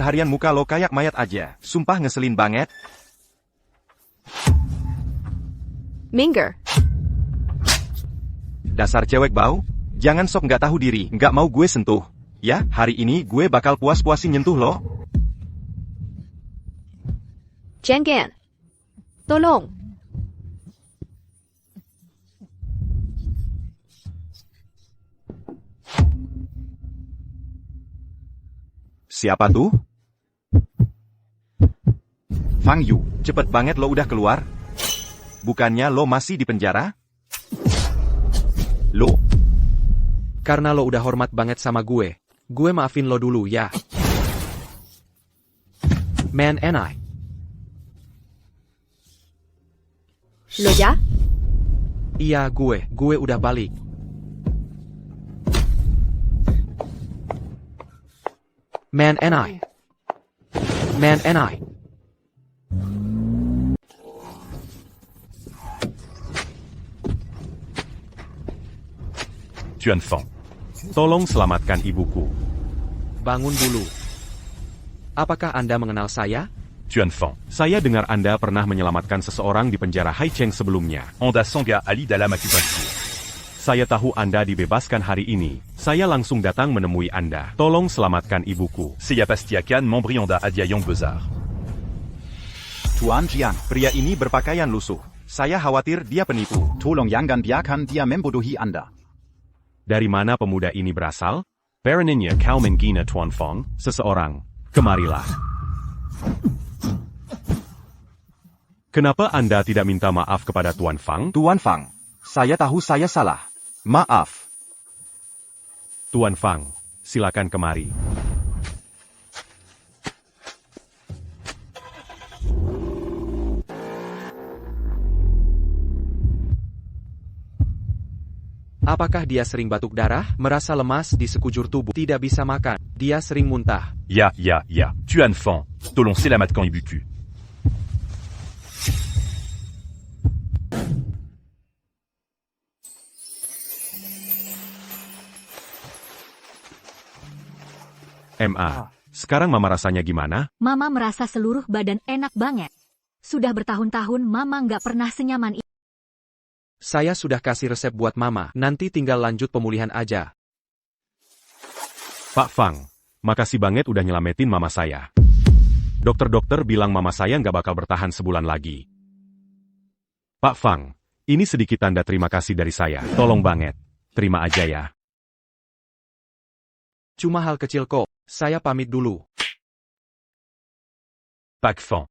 seharian muka lo kayak mayat aja. Sumpah ngeselin banget. Minggir. Dasar cewek bau. Jangan sok nggak tahu diri, nggak mau gue sentuh. Ya, hari ini gue bakal puas-puasin nyentuh lo. Jangan. Tolong. Siapa tuh? Fang Yu, cepet banget lo udah keluar. Bukannya lo masih di penjara? Lo? Karena lo udah hormat banget sama gue maafin lo dulu ya. Man and I. Lo ya? Iya gue udah balik. Man and I. Man and I. Tuan Feng, tolong selamatkan ibuku. Bangun dulu. Apakah Anda mengenal saya? Tuan Feng, saya dengar Anda pernah menyelamatkan seseorang di penjara Haicheng sebelumnya. Onda Sangha Ali dalam acupuncture. Saya tahu Anda dibebaskan hari ini. Saya langsung datang menemui Anda. Tolong selamatkan ibuku. Saya pasti akan memberi Anda hadiah yang besar. Tuan Jiang, pria ini berpakaian lusuh. Saya khawatir dia penipu. Tolong jangan biarkan dia membodohi Anda. Dari mana pemuda ini berasal? Baroninnya kau menghina Tuan Feng, seseorang. Kemarilah. Kenapa Anda tidak minta maaf kepada Tuan Feng? Tuan Fang, saya tahu saya salah. Maaf. Tuan Feng, silakan kemari. Apakah dia sering batuk darah, merasa lemas di sekujur tubuh, tidak bisa makan, dia sering muntah? Ya. Tuan Feng, tolong selamatkan ibuku. Sekarang Mama rasanya gimana? Mama merasa seluruh badan enak banget. Sudah bertahun-tahun Mama nggak pernah senyaman ini. Saya sudah kasih resep buat Mama, nanti tinggal lanjut pemulihan aja. Pak Fang, makasih banget udah nyelamatin Mama saya. Dokter-dokter bilang Mama saya nggak bakal bertahan sebulan lagi. Pak Fang, ini sedikit tanda terima kasih dari saya. Tolong banget, terima aja ya. Cuma hal kecil kok, saya pamit dulu. Pak Fang.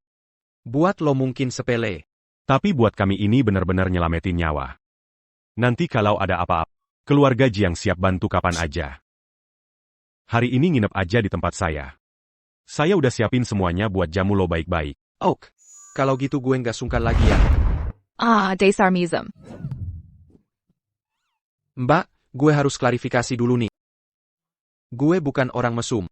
Buat lo mungkin sepele. Tapi buat kami ini benar-benar nyelamatin nyawa. Nanti kalau ada apa-apa, keluarga Jiang siap bantu kapan aja. Hari ini nginep aja di tempat saya. Saya udah siapin semuanya buat jamu lo baik-baik. Ok, kalau gitu gue nggak sungkan lagi ya. Desarmism. Mbak, gue harus klarifikasi dulu nih. Gue bukan orang mesum.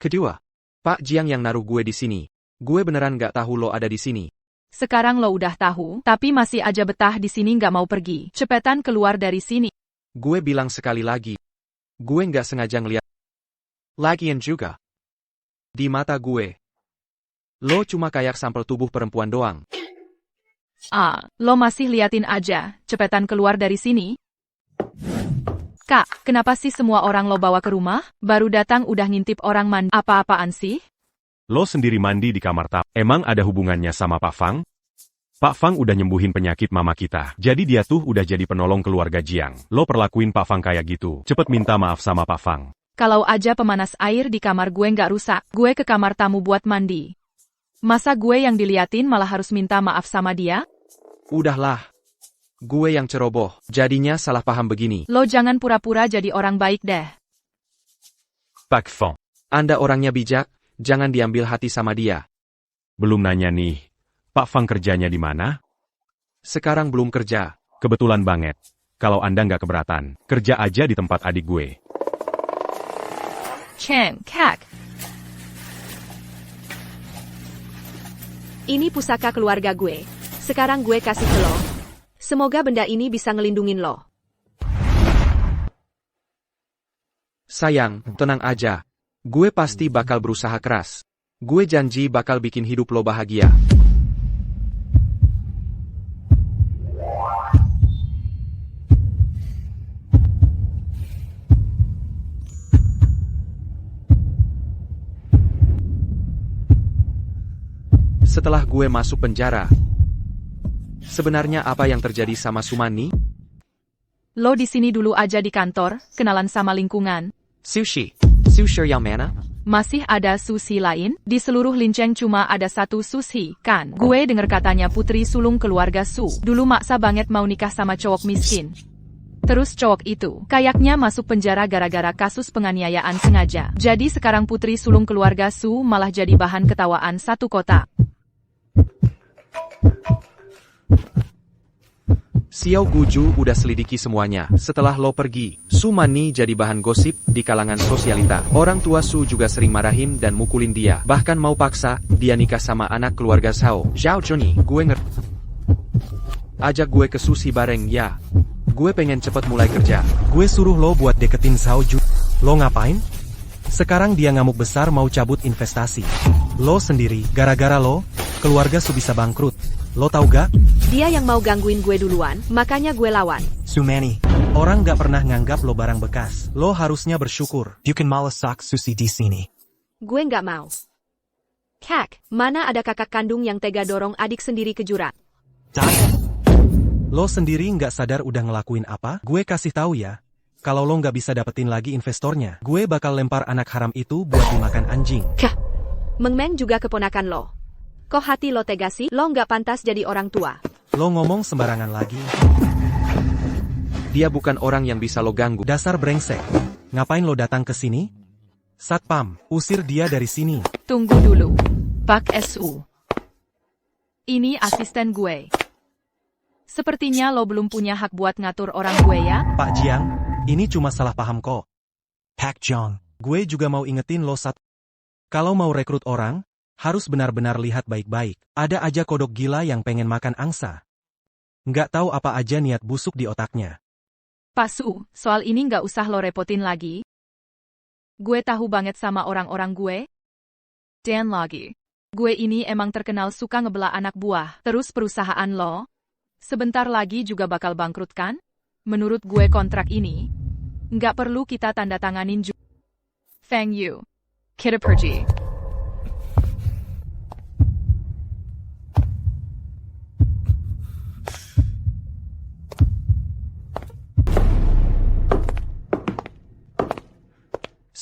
Kedua, Pak Jiang yang naruh gue di sini. Gue beneran nggak tahu lo ada di sini. Sekarang lo udah tahu, tapi masih aja betah di sini nggak mau pergi. Cepetan keluar dari sini. Gue bilang sekali lagi. Gue nggak sengaja ngeliat. Lagian juga. Di mata gue. Lo cuma kayak sampel tubuh perempuan doang. Lo masih liatin aja. Cepetan keluar dari sini. Kak, kenapa sih semua orang lo bawa ke rumah? Baru datang udah ngintip orang mandi. Apa-apaan sih? Lo sendiri mandi di kamar tamu. Emang ada hubungannya sama Pak Fang? Pak Fang udah nyembuhin penyakit mama kita. Jadi dia tuh udah jadi penolong keluarga Jiang. Lo perlakuin Pak Fang kayak gitu. Cepet minta maaf sama Pak Fang. Kalau aja pemanas air di kamar gue nggak rusak, gue ke kamar tamu buat mandi. Masa gue yang diliatin malah harus minta maaf sama dia? Udahlah. Gue yang ceroboh. Jadinya salah paham begini. Lo jangan pura-pura jadi orang baik deh. Pak Fang. Anda orangnya bijak. Jangan diambil hati sama dia. Belum nanya nih, Pak Fang kerjanya di mana? Sekarang belum kerja. Kebetulan banget. Kalau Anda nggak keberatan, kerja aja di tempat adik gue. Cheng, Kak. Ini pusaka keluarga gue. Sekarang gue kasih ke lo. Semoga benda ini bisa ngelindungin lo. Sayang, tenang aja. Gue pasti bakal berusaha keras. Gue janji bakal bikin hidup lo bahagia. Setelah gue masuk penjara, sebenarnya apa yang terjadi sama Sumani? Lo di sini dulu aja di kantor, kenalan sama lingkungan. Sushi. Sushi yang mana? Masih ada sushi lain? Di seluruh Linceng cuma ada satu sushi, kan? Gue denger katanya putri sulung keluarga Su. Dulu maksa banget mau nikah sama cowok miskin. Terus cowok itu, kayaknya masuk penjara gara-gara kasus penganiayaan sengaja. Jadi sekarang putri sulung keluarga Su malah jadi bahan ketawaan satu kota. Xiao Guju udah selidiki semuanya. Setelah lo pergi, Sumani jadi bahan gosip di kalangan sosialita. Orang tua Su juga sering marahin dan mukulin dia. Bahkan mau paksa dia nikah sama anak keluarga Zhao Johnny. Gue ajak gue ke sushi bareng ya. Gue pengen cepet mulai kerja. Gue suruh lo buat deketin Zhao Ju. Lo ngapain? Sekarang dia ngamuk besar mau cabut investasi. Lo sendiri, gara-gara lo, keluarga Su bisa bangkrut. Lo tau gak? Dia yang mau gangguin gue duluan, makanya gue lawan. Sumani, orang gak pernah nganggap lo barang bekas. Lo harusnya bersyukur. You can malasak sushi di sini. Gue nggak mau. Kak, mana ada kakak kandung yang tega dorong adik sendiri ke jurang? Lo sendiri nggak sadar udah ngelakuin apa? Gue kasih tahu ya. Kalau lo nggak bisa dapetin lagi investornya, gue bakal lempar anak haram itu buat dimakan anjing. Kak, Meng Meng juga keponakan lo. Kok hati lo tega sih? Lo nggak pantas jadi orang tua. Lo ngomong sembarangan lagi. Dia bukan orang yang bisa lo ganggu. Dasar brengsek. Ngapain lo datang ke sini? Satpam, usir dia dari sini. Tunggu dulu. Pak SU. Ini asisten gue. Sepertinya lo belum punya hak buat ngatur orang gue ya? Pak Jiang, ini cuma salah paham kok. Pak Jiang, gue juga mau ingetin lo kalau mau rekrut orang, harus benar-benar lihat baik-baik. Ada aja kodok gila yang pengen makan angsa. Nggak tahu apa aja niat busuk di otaknya. Pak Su, soal ini nggak usah lo repotin lagi. Gue tahu banget sama orang-orang gue. Dan lagi. Gue ini emang terkenal suka ngebelah anak buah. Terus perusahaan lo, sebentar lagi juga bakal bangkrut kan? Menurut gue kontrak ini, nggak perlu kita tanda tanganin juga. Thank you. Kita pergi.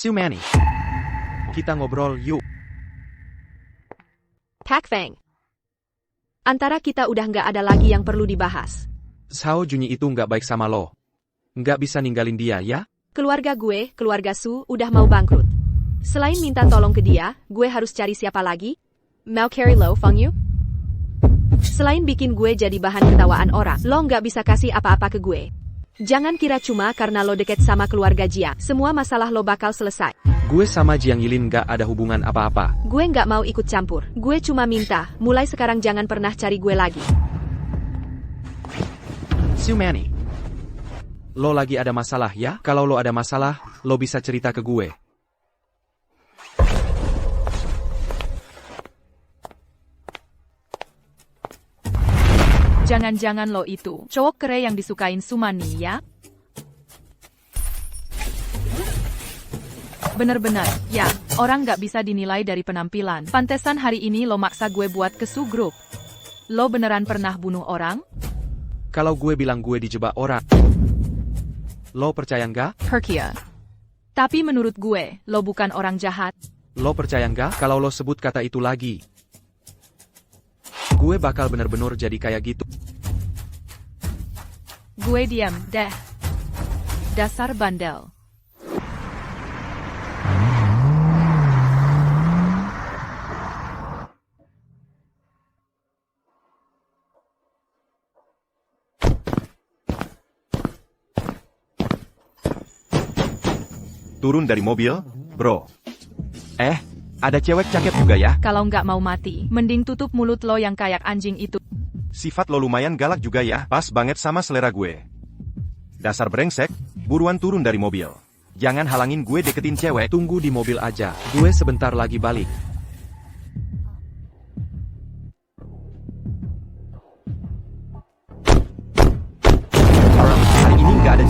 Sumani. Kita ngobrol yuk. Pak Feng. Antara kita udah nggak ada lagi yang perlu dibahas. Zhao Junyi itu nggak baik sama lo. Nggak bisa ninggalin dia ya? Keluarga gue, keluarga Su, udah mau bangkrut. Selain minta tolong ke dia, gue harus cari siapa lagi? Mau carry lo, Feng Yu? Selain bikin gue jadi bahan ketawaan orang, lo nggak bisa kasih apa-apa ke gue. Jangan kira cuma karena lo deket sama keluarga Jiang, semua masalah lo bakal selesai. Gue sama Jiang Yilin nggak ada hubungan apa-apa. Gue nggak mau ikut campur. Gue cuma minta, mulai sekarang jangan pernah cari gue lagi. Sumani. Lo lagi ada masalah ya? Kalau lo ada masalah, lo bisa cerita ke gue. Jangan-jangan lo itu cowok kere yang disukain Sumani ya? Bener-bener, ya, orang nggak bisa dinilai dari penampilan. Pantesan hari ini lo maksa gue buat ke Su Group. Lo beneran pernah bunuh orang? Kalau gue bilang gue dijebak orang, lo percaya nggak? Herkia. Tapi menurut gue, lo bukan orang jahat. Lo percaya nggak kalau lo sebut kata itu lagi? Gue bakal bener-bener jadi kayak gitu. Gue diam, deh. Dasar bandel. Turun dari mobil, bro. Ada cewek cakep juga ya? Kalau nggak mau mati, mending tutup mulut lo yang kayak anjing itu. Sifat lo lumayan galak juga ya, pas banget sama selera gue. Dasar brengsek, buruan turun dari mobil. Jangan halangin gue deketin cewek. Tunggu di mobil aja, gue sebentar lagi balik.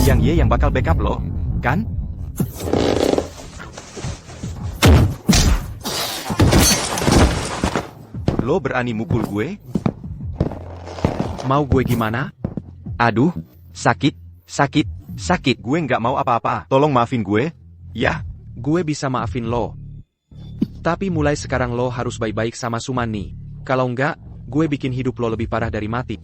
Yang Ye yang bakal backup lo, kan? Lo berani mukul gue? Mau gue gimana? Aduh, sakit, sakit, sakit. Gue nggak mau apa-apa. Tolong maafin gue, ya? Gue bisa maafin lo. Tapi mulai sekarang lo harus baik-baik sama Sumani. Kalau enggak, gue bikin hidup lo lebih parah dari mati.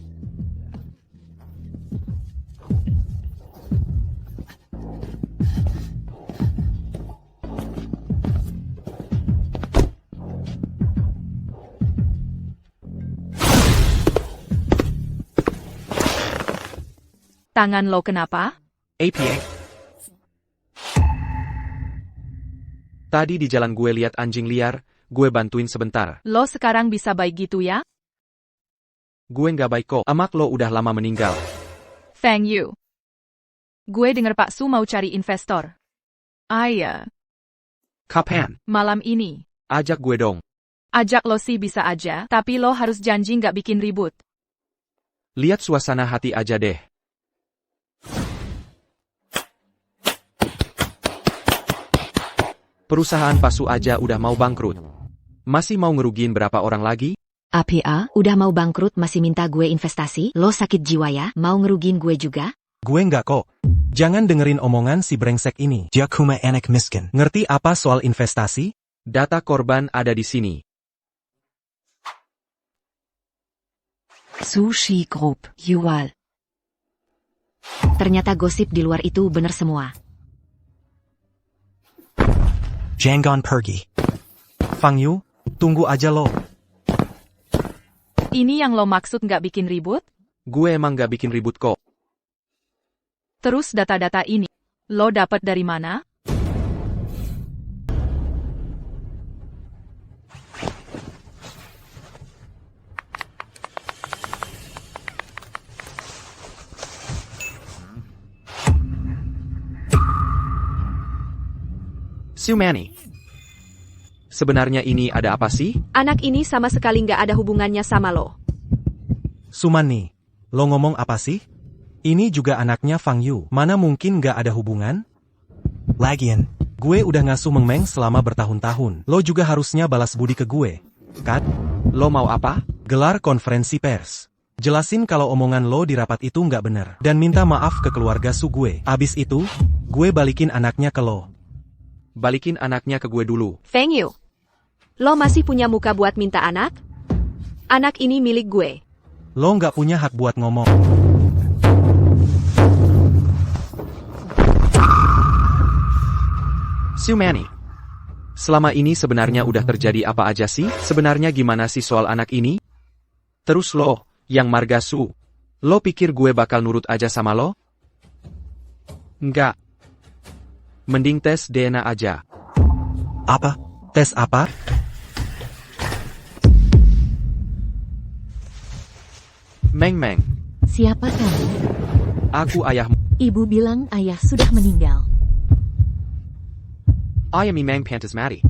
Tangan lo kenapa? APA. Tadi di jalan gue lihat anjing liar, gue bantuin sebentar. Lo sekarang bisa baik gitu ya? Gue nggak baik kok, emak lo udah lama meninggal. Thank you. Gue denger Pak Su mau cari investor. Iya. Kapan? Malam ini. Ajak gue dong. Ajak lo sih bisa aja, tapi lo harus janji nggak bikin ribut. Lihat suasana hati aja deh. Perusahaan Pasu aja udah mau bangkrut. Masih mau ngerugiin berapa orang lagi? APA, udah mau bangkrut masih minta gue investasi? Lo sakit jiwa ya? Mau ngerugiin gue juga? Gue nggak kok. Jangan dengerin omongan si brengsek ini. Dia cuma anak miskin. Ngerti apa soal investasi? Data korban ada di sini. Sushi Group, Yuval. Ternyata gosip di luar itu bener semua. Jangan pergi. Fang Yu, tunggu aja lo. Ini yang lo maksud nggak bikin ribut? Gue emang nggak bikin ribut kok. Terus data-data ini, lo dapat dari mana? Sumani. Sebenarnya ini ada apa sih? Anak ini sama sekali nggak ada hubungannya sama lo. Sumani, lo ngomong apa sih? Ini juga anaknya Fang Yu. Mana mungkin nggak ada hubungan? Lagian, gue udah ngasuh Meng Meng selama bertahun-tahun. Lo juga harusnya balas budi ke gue, kan? Lo mau apa? Gelar konferensi pers. Jelasin kalau omongan lo di rapat itu nggak bener. Dan minta maaf ke keluarga Su gue. Abis itu, gue balikin anaknya ke lo. Balikin anaknya ke gue dulu. Feng Yu. Lo masih punya muka buat minta anak? Anak ini milik gue. Lo nggak punya hak buat ngomong. Sumani. Selama ini sebenarnya udah terjadi apa aja sih? Sebenarnya gimana sih soal anak ini? Terus lo, yang marga Su. Lo pikir gue bakal nurut aja sama lo? Enggak. Mending tes DNA aja. Apa? Tes apa? Meng Meng. Siapa kamu? Aku ayahmu. Ibu bilang ayah sudah meninggal. Ayah Meng Pantasmati.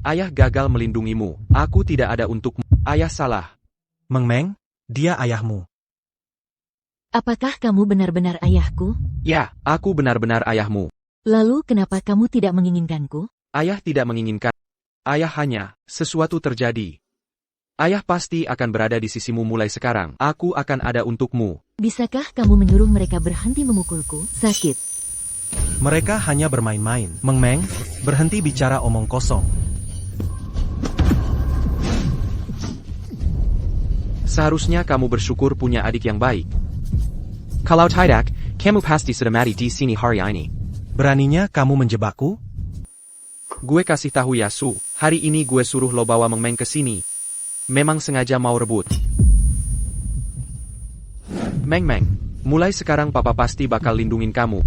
Ayah gagal melindungimu. Aku tidak ada untukmu. Ayah salah. Meng Meng, dia ayahmu. Apakah kamu benar-benar ayahku? Ya, aku benar-benar ayahmu. Lalu kenapa kamu tidak menginginkanku? Ayah tidak menginginkan. Ayah hanya, sesuatu terjadi. Ayah pasti akan berada di sisimu mulai sekarang. Aku akan ada untukmu. Bisakah kamu menyuruh mereka berhenti memukulku? Sakit. Mereka hanya bermain-main. Meng Meng, berhenti bicara omong kosong. Seharusnya kamu bersyukur punya adik yang baik. Kalau tidak, kamu pasti sudah mati di sini hari ini. Beraninya kamu menjebakku? Gue kasih tahu ya Su, hari ini gue suruh lo bawa Meng Meng ke sini. Memang sengaja mau rebut. Meng Meng, mulai sekarang papa pasti bakal lindungin kamu.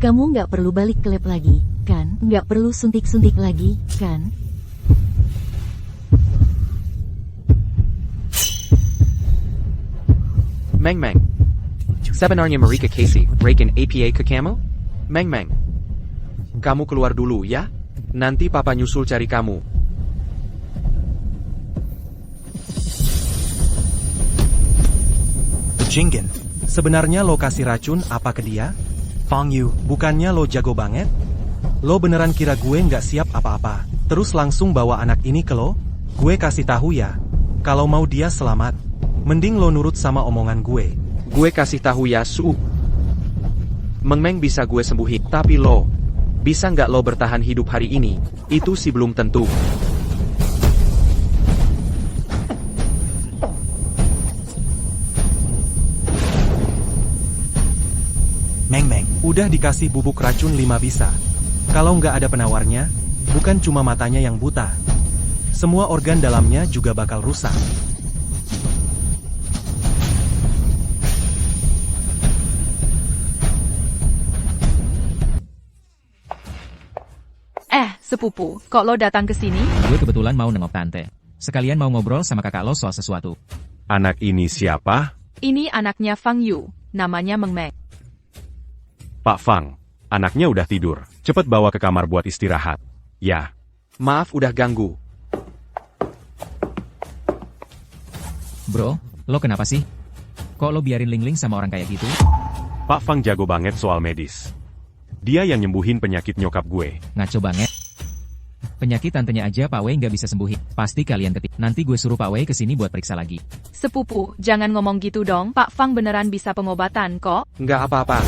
Kamu nggak perlu balik ke lab lagi, kan? Nggak perlu suntik-suntik lagi, kan? Meng Meng. Sebenarnya Marika Casey, Rekin APA ke kamu? Meng Meng. Kamu keluar dulu ya? Nanti papa nyusul cari kamu. Jinggen, sebenarnya lokasi racun apa ke dia? Fang Yu, bukannya lo jago banget? Lo beneran kira gue nggak siap apa-apa, terus langsung bawa anak ini ke lo? Gue kasih tahu ya, kalau mau dia selamat, mending lo nurut sama omongan gue. Gue kasih tahu ya, Su. Meng Meng bisa gue sembuhin, tapi lo, bisa nggak lo bertahan hidup hari ini? Itu sih belum tentu. Meng Meng, udah dikasih bubuk racun 5 bisa. Kalau nggak ada penawarnya, bukan cuma matanya yang buta. Semua organ dalamnya juga bakal rusak. Sepupu, kok lo datang ke sini? Gue kebetulan mau nengok tante. Sekalian mau ngobrol sama kakak lo soal sesuatu. Anak ini siapa? Ini anaknya Fang Yu, namanya Meng Meng. Pak Fang. Anaknya udah tidur. Cepet bawa ke kamar buat istirahat. Ya. Maaf udah ganggu. Bro, lo kenapa sih? Kok lo biarin Ling Ling sama orang kayak gitu? Pak Fang jago banget soal medis. Dia yang nyembuhin penyakit nyokap gue. Ngaco banget. Penyakit tantenya aja Pak Wei nggak bisa sembuhin. Pasti kalian ketik. Nanti gue suruh Pak Wei kesini buat periksa lagi. Sepupu, jangan ngomong gitu dong. Pak Fang beneran bisa pengobatan kok. Nggak apa-apa.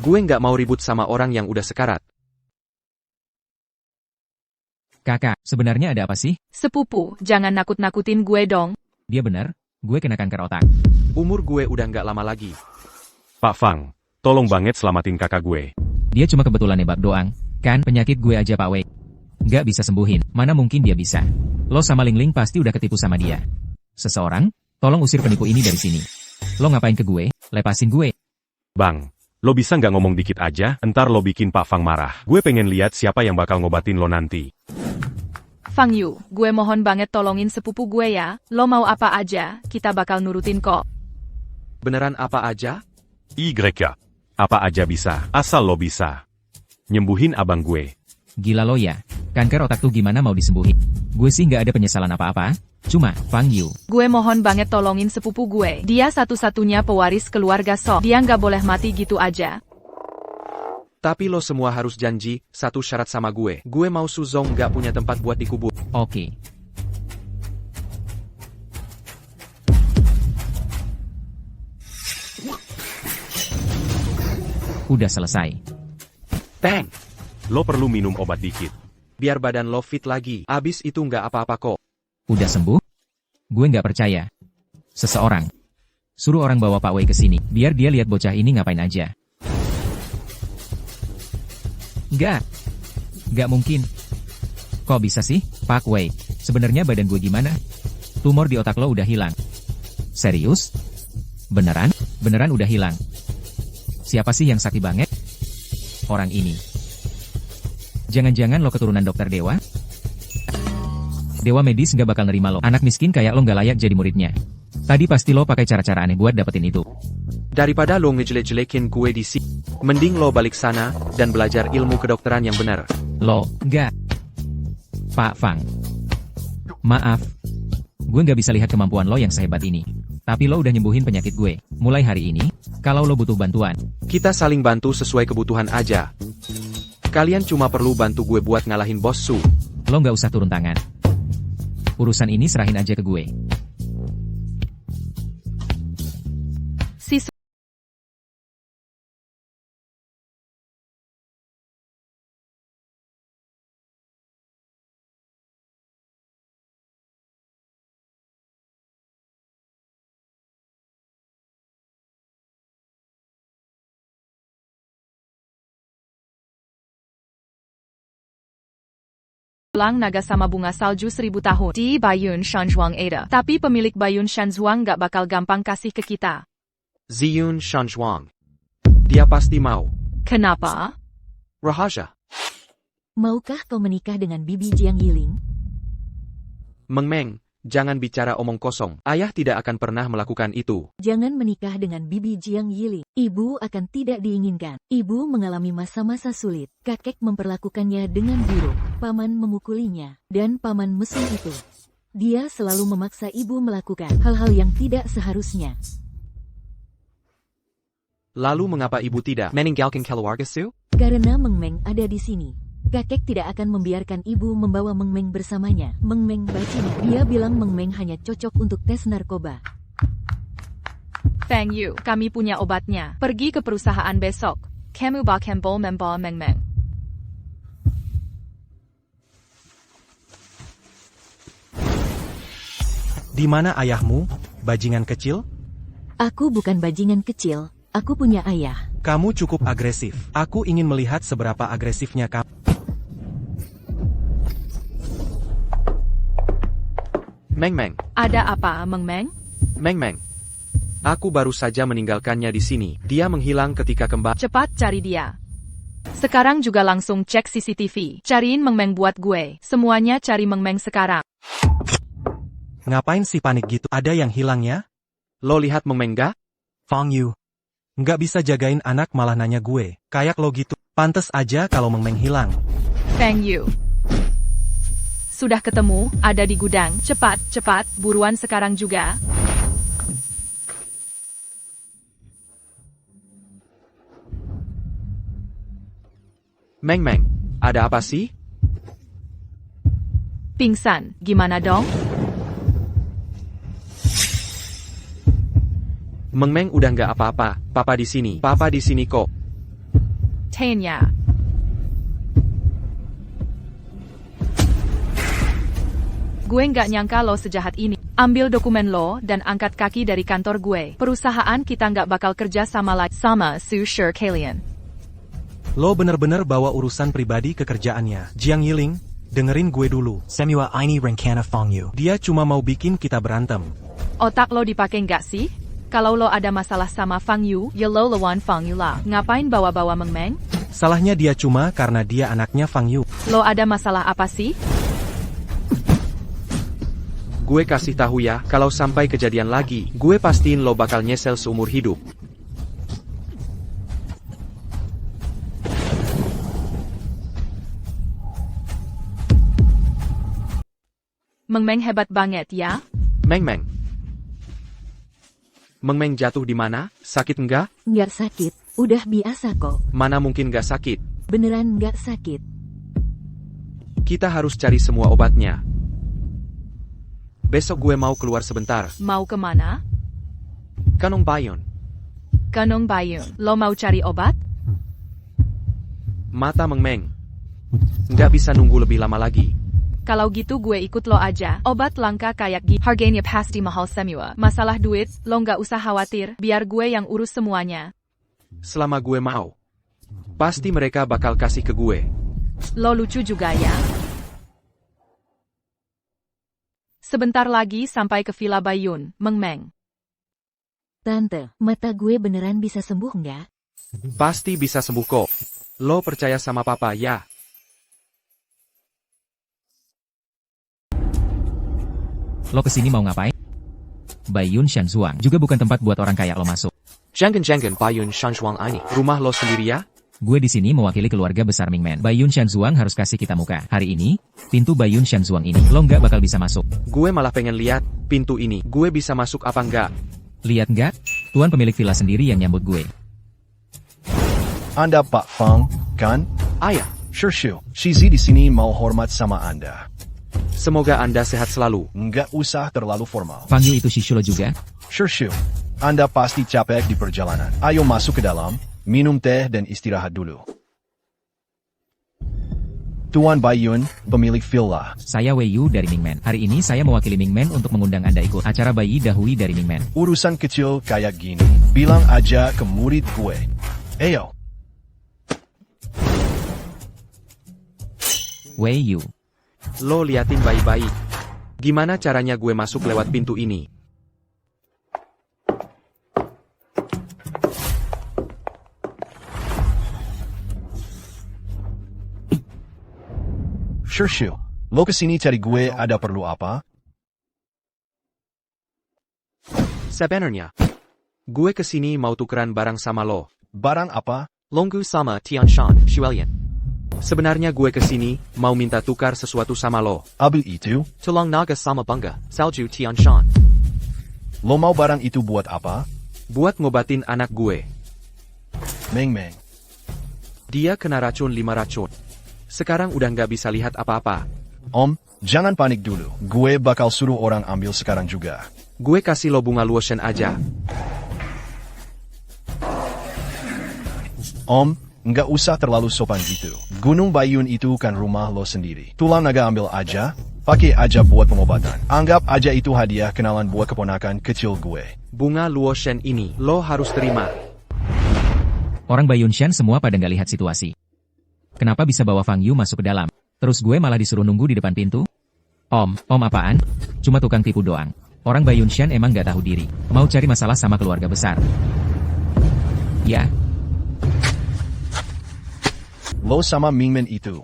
Gue nggak mau ribut sama orang yang udah sekarat. Kakak, sebenarnya ada apa sih? Sepupu, jangan nakut-nakutin gue dong. Dia bener, gue kena kanker otak. Umur gue udah nggak lama lagi. Pak Fang, tolong banget selamatin kakak gue. Dia cuma kebetulan nebak doang. Kan penyakit gue aja Pak Wei nggak bisa sembuhin. Mana mungkin dia bisa? Lo sama Ling Ling pasti udah ketipu sama dia. Seseorang, tolong usir penipu ini dari sini. Lo ngapain ke gue? Lepasin gue. Bang, lo bisa nggak ngomong dikit aja? Entar lo bikin Pak Fang marah. Gue pengen lihat siapa yang bakal ngobatin lo nanti. Fang Yu, gue mohon banget tolongin sepupu gue ya. Lo mau apa aja, kita bakal nurutin kok. Beneran apa aja? Ya. Apa aja bisa, asal lo bisa. Nyembuhin abang gue. Gila lo ya. Kanker otak tuh gimana mau disembuhin? Gue sih nggak ada penyesalan apa-apa. Cuma, Fang Yu. Gue mohon banget tolongin sepupu gue. Dia satu-satunya pewaris keluarga So. Dia nggak boleh mati gitu aja. Tapi lo semua harus janji, satu syarat sama gue. Gue mau Suzong nggak punya tempat buat dikubur. Oke. Udah selesai. Bang! Lo perlu minum obat dikit. Biar badan lo fit lagi. Abis itu nggak apa-apa kok. Udah sembuh? Gue nggak percaya. Seseorang. Suruh orang bawa Pak Wei ke sini, biar dia lihat bocah ini ngapain aja. Nggak mungkin. Kok bisa sih, Pak Wei? Sebenarnya badan gue gimana? Tumor di otak lo udah hilang. Serius? Beneran? Beneran udah hilang. Siapa sih yang sakti banget? Orang ini. Jangan-jangan lo keturunan dokter Dewa? Dewa medis nggak bakal nerima lo. Anak miskin kayak lo nggak layak jadi muridnya. Tadi pasti lo pakai cara-cara aneh buat dapetin itu. Daripada lo ngejelek-jelekin gue di sini, mending lo balik sana dan belajar ilmu kedokteran yang benar. Lo, nggak. Pak Fang. Maaf. Gue nggak bisa lihat kemampuan lo yang sehebat ini. Tapi lo udah nyembuhin penyakit gue. Mulai hari ini, kalau lo butuh bantuan. Kita saling bantu sesuai kebutuhan aja. Kalian cuma perlu bantu gue buat ngalahin bos Su. Lo nggak usah turun tangan. Urusan ini serahin aja ke gue. Lang naga sama bunga salju 1000 tahun di Bayun Shanzhuang Ada. Tapi pemilik Bayun Shanzhuang gak bakal gampang kasih ke kita. Ziyun Shanzhuang. Dia pasti mau. Kenapa? Rahasia. Maukah kau menikah dengan Bibi Jiang Yiling? Meng Meng, jangan bicara omong kosong. Ayah tidak akan pernah melakukan itu. Jangan menikah dengan Bibi Jiang Yiling. Ibu akan tidak diinginkan. Ibu mengalami masa-masa sulit. Kakek memperlakukannya dengan buruk. Paman memukulinya. Dan paman mesum itu. Dia selalu memaksa ibu melakukan hal-hal yang tidak seharusnya. Lalu mengapa ibu tidak meninggalkan keluarga Su? Karena Meng Meng ada di sini. Kakek tidak akan membiarkan ibu membawa Meng Meng bersamanya. Meng Meng bajingan. Dia bilang Meng Meng hanya cocok untuk tes narkoba. Thank you, kami punya obatnya. Pergi ke perusahaan besok. Kamu bakal membawa Meng Meng. Di mana ayahmu, bajingan kecil? Aku bukan bajingan kecil. Aku punya ayah. Kamu cukup agresif. Aku ingin melihat seberapa agresifnya kamu. Meng Meng, Ada apa, Meng Meng? Meng Meng. Aku baru saja meninggalkannya di sini. Dia menghilang ketika kembali. Cepat cari dia. Sekarang juga langsung cek CCTV. Cariin Meng Meng buat gue. Semuanya cari Meng Meng sekarang. Ngapain sih panik gitu? Ada yang hilang ya? Lo lihat Meng Meng gak? Fang Yu. Nggak bisa jagain anak malah nanya gue. Kayak lo gitu. Pantes aja kalau Meng Meng hilang. Thank you. Sudah ketemu, ada di gudang. Cepat, cepat, buruan sekarang juga. Meng Meng, ada apa sih? Pingsan, gimana dong? Meng Meng udah nggak apa-apa. Papa di sini. Papa di sini kok. Tanya. Gue nggak nyangka lo sejahat ini. Ambil dokumen lo dan angkat kaki dari kantor gue. Perusahaan kita nggak bakal kerja sama lagi sama Su Kalian. Lo bener-bener bawa urusan pribadi ke kerjaannya. Jiang Yiling, dengerin gue dulu. Semua ini rencana Fang Yu. Dia cuma mau bikin kita berantem. Otak lo dipakai nggak sih? Kalau lo ada masalah sama Fang Yu, ya lo lawan Fang Yu lah. Ngapain bawa-bawa Meng Meng? Salahnya dia cuma karena dia anaknya Fang Yu. Lo ada masalah apa sih? Gue kasih tahu ya, kalau sampai kejadian lagi, gue pastiin lo bakal nyesel seumur hidup. Meng Meng hebat banget ya. Meng Meng. Meng Meng jatuh di mana? Sakit enggak? Nggak sakit. Udah biasa kok. Mana mungkin nggak sakit? Beneran nggak sakit. Kita harus cari semua obatnya. Besok gue mau keluar sebentar. Mau kemana? Kanong Bayon. Kanong Bayun. Lo mau cari obat? Mata Meng Meng. Nggak bisa nunggu lebih lama lagi. Kalau gitu gue ikut lo aja. Obat langka kayak gini. Harganya pasti mahal semua. Masalah duit, lo nggak usah khawatir. Biar gue yang urus semuanya. Selama gue mau. Pasti mereka bakal kasih ke gue. Lo lucu juga ya. Sebentar lagi sampai ke Villa Bayun, Meng Meng. Tante, mata gue beneran bisa sembuh nggak? Pasti bisa sembuh kok. Lo percaya sama papa ya? Lo kesini mau ngapain? Bayun Shanzhuang juga bukan tempat buat orang kayak lo masuk. Jangan-jangan Bayun Shanzhuang ini rumah lo sendiri ya? Gue di sini mewakili keluarga besar Mingmen. Bayun Shanzhuang harus kasih kita muka. Hari ini, pintu Bayun Shanzhuang ini lo nggak bakal bisa masuk. Gue malah pengen lihat pintu ini. Gue bisa masuk apa enggak? Lihat nggak? Tuan pemilik villa sendiri yang nyambut gue. Anda Pak Fang, kan? Ayah, Sure. Shizi di sini mau hormat sama Anda. semoga Anda sehat selalu. Nggak usah terlalu formal. Fang Yu itu Shishulo juga? Sure. Anda pasti capek di perjalanan. Ayo masuk ke dalam, minum teh dan istirahat dulu. Tuan Bayun, pemilik villa. Saya Wei Yu dari Mingmen. Hari ini saya mewakili Mingmen untuk mengundang Anda ikut acara bayi dahui dari Mingmen. Urusan kecil kayak gini, bilang aja ke murid gue. Ayo. Wei Yu. Lo liatin bayi-bayi. Gimana caranya gue masuk lewat pintu ini? Sure. Lo kesini cari gue ada perlu apa? Sebenarnya, gue kesini mau tukeran barang sama lo. Barang apa? Longgu sama Tianshan, Shuelian. Sebenarnya gue kesini mau minta tukar sesuatu sama lo. Abel itu? Tulang naga sama bangga, Salju Tianshan. Lo mau barang itu buat apa? Buat ngobatin anak gue. Meng Meng. Dia kena racun 5 racun. Sekarang udah nggak bisa lihat apa-apa. Om, jangan panik dulu. Gue bakal suruh orang ambil sekarang juga. Gue kasih lo bunga lotion aja. Om, nggak usah terlalu sopan gitu. Gunung Bayun itu kan rumah lo sendiri. Tulang naga ambil aja, pakai aja buat pengobatan. Anggap aja itu hadiah kenalan buat keponakan kecil gue. Bunga lotion ini lo harus terima. Orang Bayunshan semua pada nggak lihat situasi. Kenapa bisa bawa Fang Yu masuk ke dalam? Terus gue malah disuruh nunggu di depan pintu? Om apaan? Cuma tukang tipu doang. Orang Bayunshan emang nggak tahu diri. Mau cari masalah sama keluarga besar. Ya, Lo sama Mingmen itu.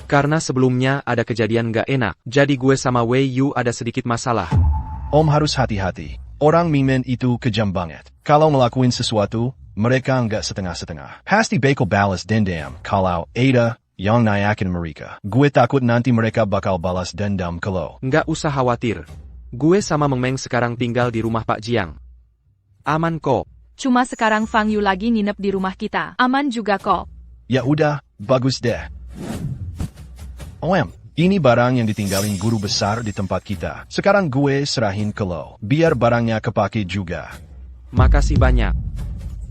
Karena sebelumnya ada kejadian nggak enak, jadi gue sama Wei Yu ada sedikit masalah. Om harus hati-hati. Orang Mingmen itu kejam banget. Kalau ngelakuin sesuatu, mereka nggak setengah-setengah. Pasti bakal balas dendam kalau ada yang nayakin mereka. Gue takut nanti mereka bakal balas dendam ke lo. Nggak usah khawatir. Gue sama Meng Meng sekarang tinggal di rumah Pak Jiang. Aman kok. Cuma sekarang Fang Yu lagi nginep di rumah kita. Aman juga kok. Ya udah, bagus deh. Ini barang yang ditinggalin guru besar di tempat kita. Sekarang gue serahin ke lo, biar barangnya kepake juga. Makasih banyak.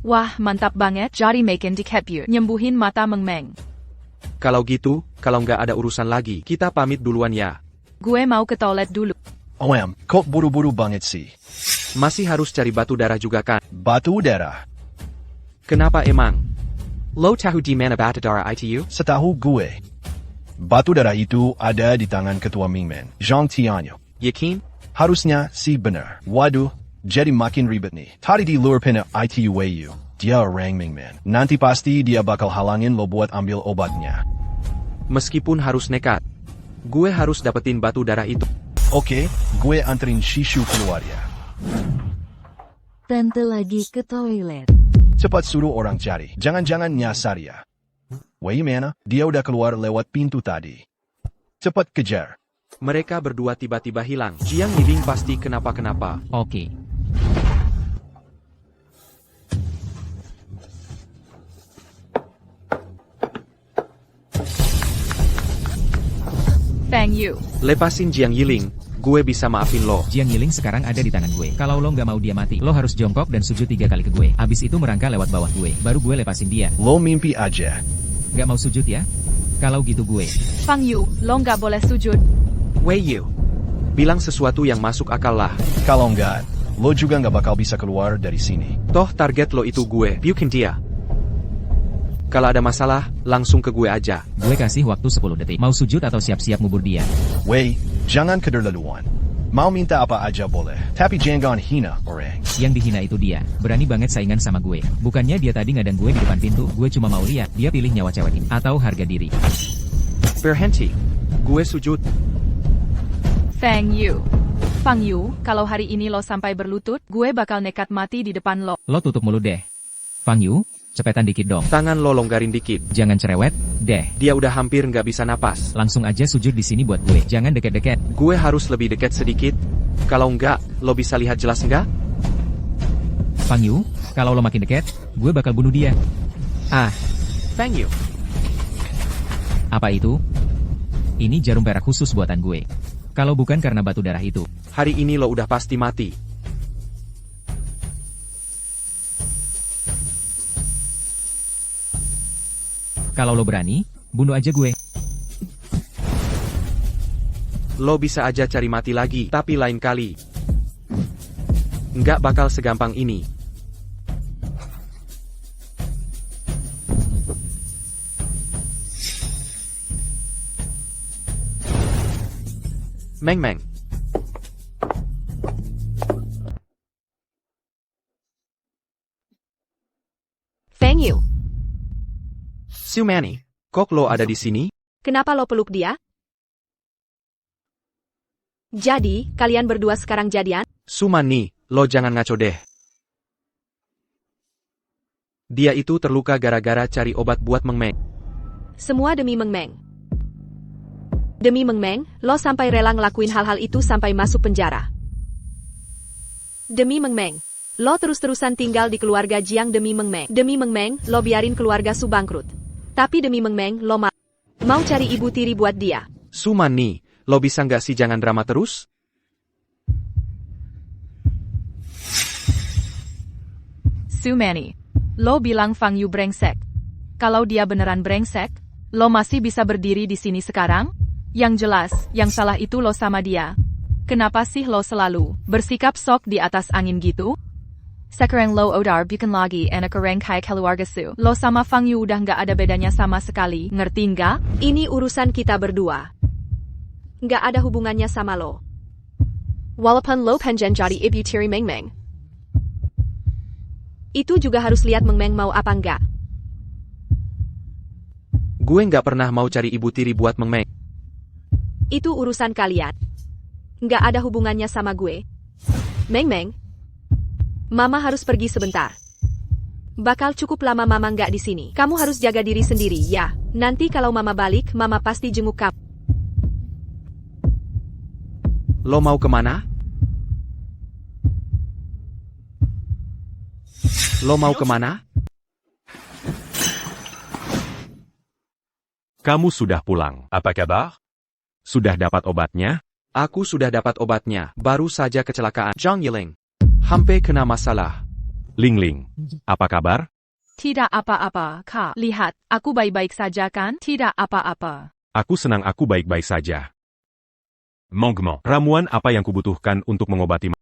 Wah, mantap banget. Jadi makin dikepyu. Nyembuhin mata Meng Meng. Kalau gitu, kalau nggak ada urusan lagi, kita pamit duluan ya. Gue mau ke toilet dulu. Kok buru-buru banget sih? Masih harus cari batu darah juga kan? Batu darah? Kenapa emang? Lo tahu di mana batu darah itu? Setahu gue, batu darah itu ada di tangan ketua Mingmen, Zhang Tianyu. Yakin? Harusnya sih bener. Waduh, jadi makin ribet nih. Tadi di luar pena itu Wei Yu. Dia orang Mingmen. Nanti pasti dia bakal halangin lo buat ambil obatnya. Meskipun harus nekat, gue harus dapetin batu darah itu. Oke, gue anterin Shishu keluar ya. Tante lagi ke toilet. Cepat suruh orang cari. Jangan-jangan nyasar ya. Wei mana? Dia udah keluar lewat pintu tadi. Cepat kejar. Mereka berdua tiba-tiba hilang. Jiang Yiling pasti kenapa-kenapa. oke. Fang Yu. Lepasin Jiang Yiling, gue bisa maafin lo. Jiang Yiling sekarang ada di tangan gue. Kalau lo nggak mau dia mati, lo harus jongkok dan sujud 3 kali ke gue. Abis itu merangkak lewat bawah gue. Baru gue lepasin dia. Lo mimpi aja. Nggak mau sujud ya? Kalau gitu gue. Fang Yu, lo nggak boleh sujud. Wei Yu, bilang sesuatu yang masuk akal lah. Kalau enggak, lo juga nggak bakal bisa keluar dari sini. Toh target lo itu gue, biukin dia. Kalau ada masalah, langsung ke gue aja. Gue kasih waktu 10 detik. Mau sujud atau siap-siap ngubur dia? Wei, jangan kederlaluan. Mau minta apa aja boleh, tapi jangan hina orang. Yang dihina itu dia. Berani banget saingan sama gue. Bukannya dia tadi ngadang gue di depan pintu. Gue cuma mau lihat dia pilih nyawa cewek ini atau harga diri. Berhenti. Gue sujud. Fang Yu. Fang Yu, kalau hari ini lo sampai berlutut, gue bakal nekat mati di depan lo. Lo tutup mulut deh. Fang Yu, cepetan dikit dong. Tangan lo longgarin dikit. Jangan cerewet, deh. Dia udah hampir nggak bisa napas. Langsung aja sujud di sini buat gue. Jangan deket-deket. Gue harus lebih dekat sedikit. Kalau nggak, lo bisa lihat jelas nggak? Fang Yu, kalau lo makin deket, gue bakal bunuh dia. Ah, Fang Yu. apa itu? Ini jarum perak khusus buatan gue. Kalau bukan karena batu darah itu. Hari ini lo udah pasti mati. Kalau lo berani, bunuh aja gue. Lo bisa aja cari mati lagi, tapi lain kali. Nggak bakal segampang ini. Meng Meng. Fang Yu, Su Manny, kok lo ada di sini? kenapa lo peluk dia? Jadi, kalian berdua sekarang jadian? Su Manny, lo jangan ngaco deh. Dia itu terluka gara-gara cari obat buat Meng Meng. Semua demi Meng Meng. Demi Meng Meng, lo sampai rela ngelakuin hal-hal itu sampai masuk penjara. Demi Meng Meng. Lo terus-terusan tinggal di keluarga Jiang demi Meng Meng. Demi Meng Meng, lo biarin keluarga Su bangkrut. Tapi demi Meng Meng, lo mau cari ibu tiri buat dia. Su Mani, lo bisa nggak sih jangan drama terus? Su Mani, lo bilang Fang Yu brengsek. Kalau dia beneran brengsek, lo masih bisa berdiri di sini sekarang? Yang jelas, yang salah itu lo sama dia. Kenapa sih lo selalu bersikap sok di atas angin gitu? Sekarang lo odar bukan lagi anak orang kaya keluarga Su. Lo sama Fang Yu udah nggak ada bedanya sama sekali, ngerti nggak? Ini urusan kita berdua. Nggak ada hubungannya sama lo. Walaupun lo pengen jadi ibu tiri Meng Meng. Itu juga harus lihat Meng Meng mau apa nggak. Gue nggak pernah mau cari ibu tiri buat Meng Meng. Itu urusan kalian. Nggak ada hubungannya sama gue. Meng Meng, Mama harus pergi sebentar. Bakal cukup lama Mama nggak di sini. Kamu harus jaga diri sendiri, ya. Nanti kalau Mama balik, Mama pasti jenguk kamu. Lo mau kemana? Lo mau kemana? Kamu sudah pulang. Apa kabar? Sudah dapat obatnya? Aku sudah dapat obatnya, baru saja kecelakaan. Zhang Yiling, hampir kena masalah. Ling Ling, apa kabar? Tidak apa-apa, Kak. Lihat, aku baik-baik saja kan? Tidak apa-apa. Aku senang aku baik-baik saja. Mongmo, ramuan apa yang kubutuhkan untuk mengobati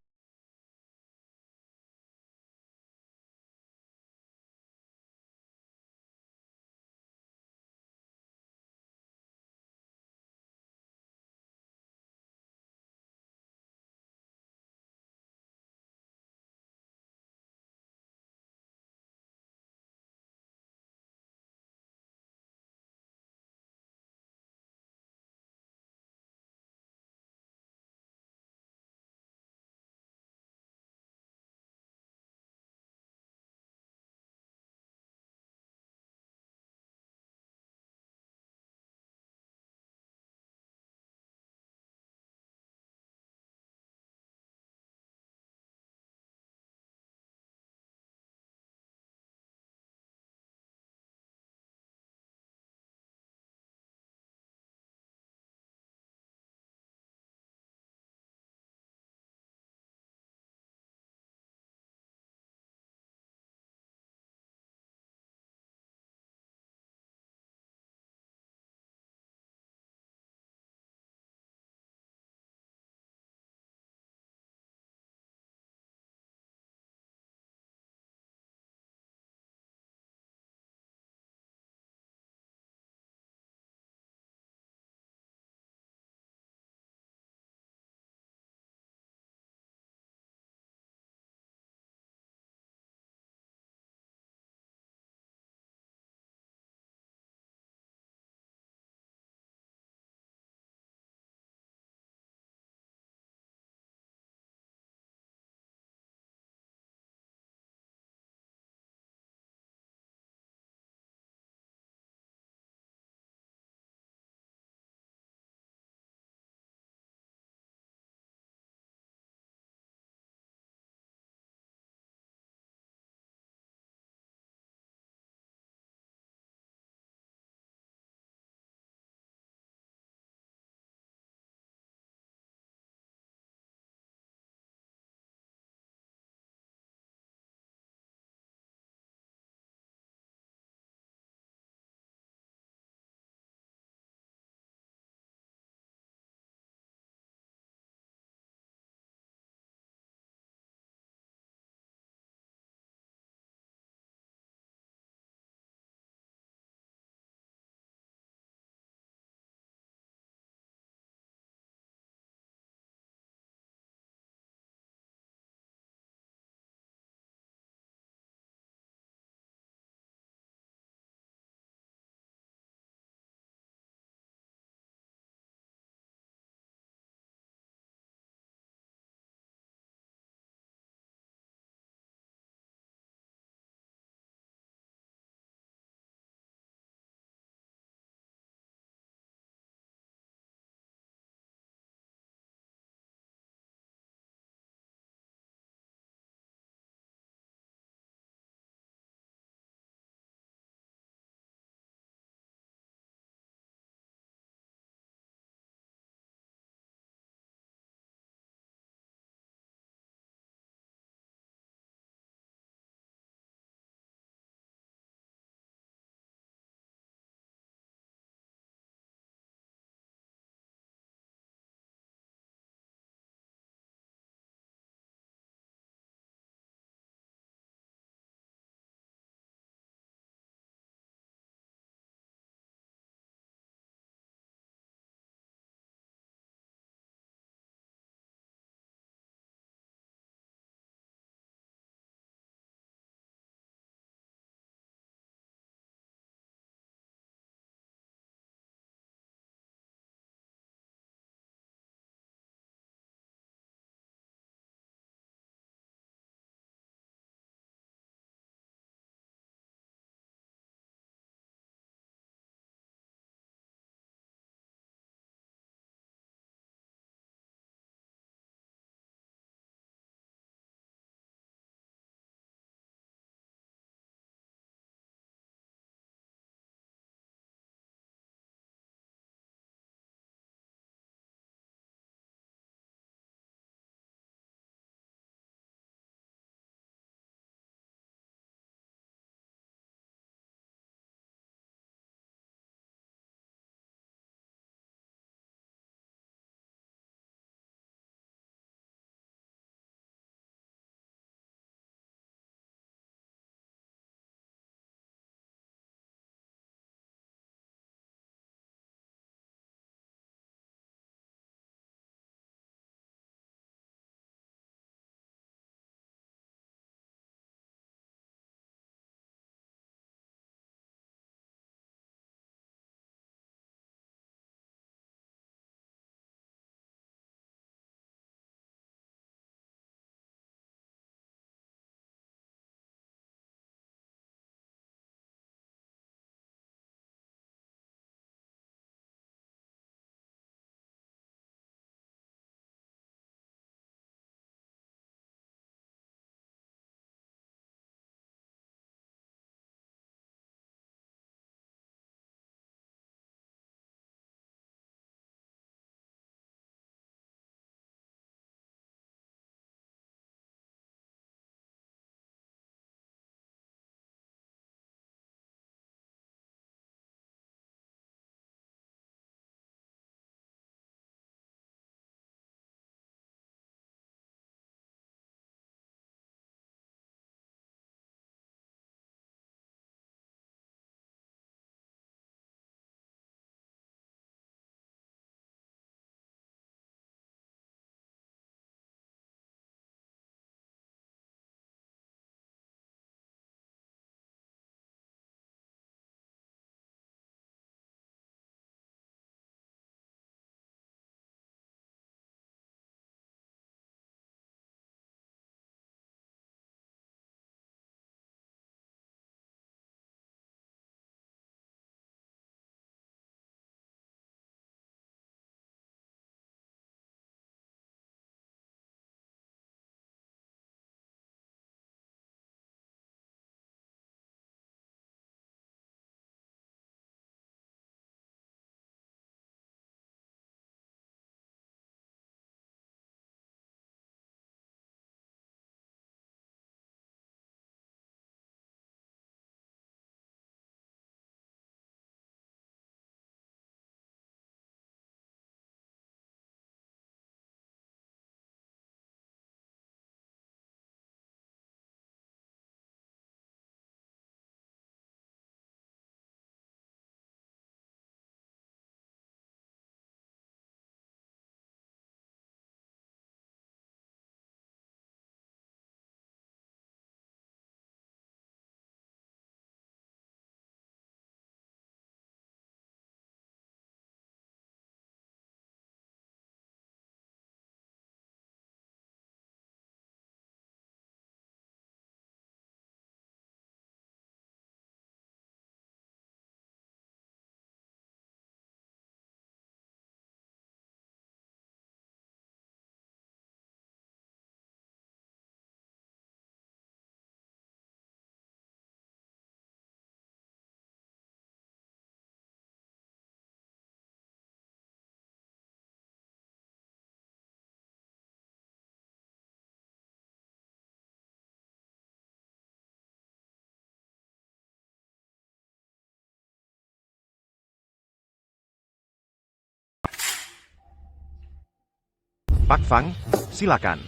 Pak Fang, silakan.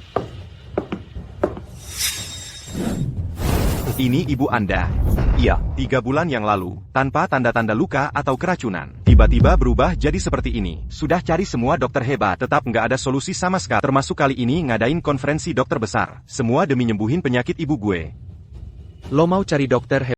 Ini ibu Anda. Iya, 3 bulan yang lalu, tanpa tanda-tanda luka atau keracunan. Tiba-tiba berubah jadi seperti ini. Sudah cari semua dokter hebat, tetap nggak ada solusi sama sekali. Termasuk kali ini ngadain konferensi dokter besar. Semua demi nyembuhin penyakit ibu gue. Lo mau cari dokter hebat?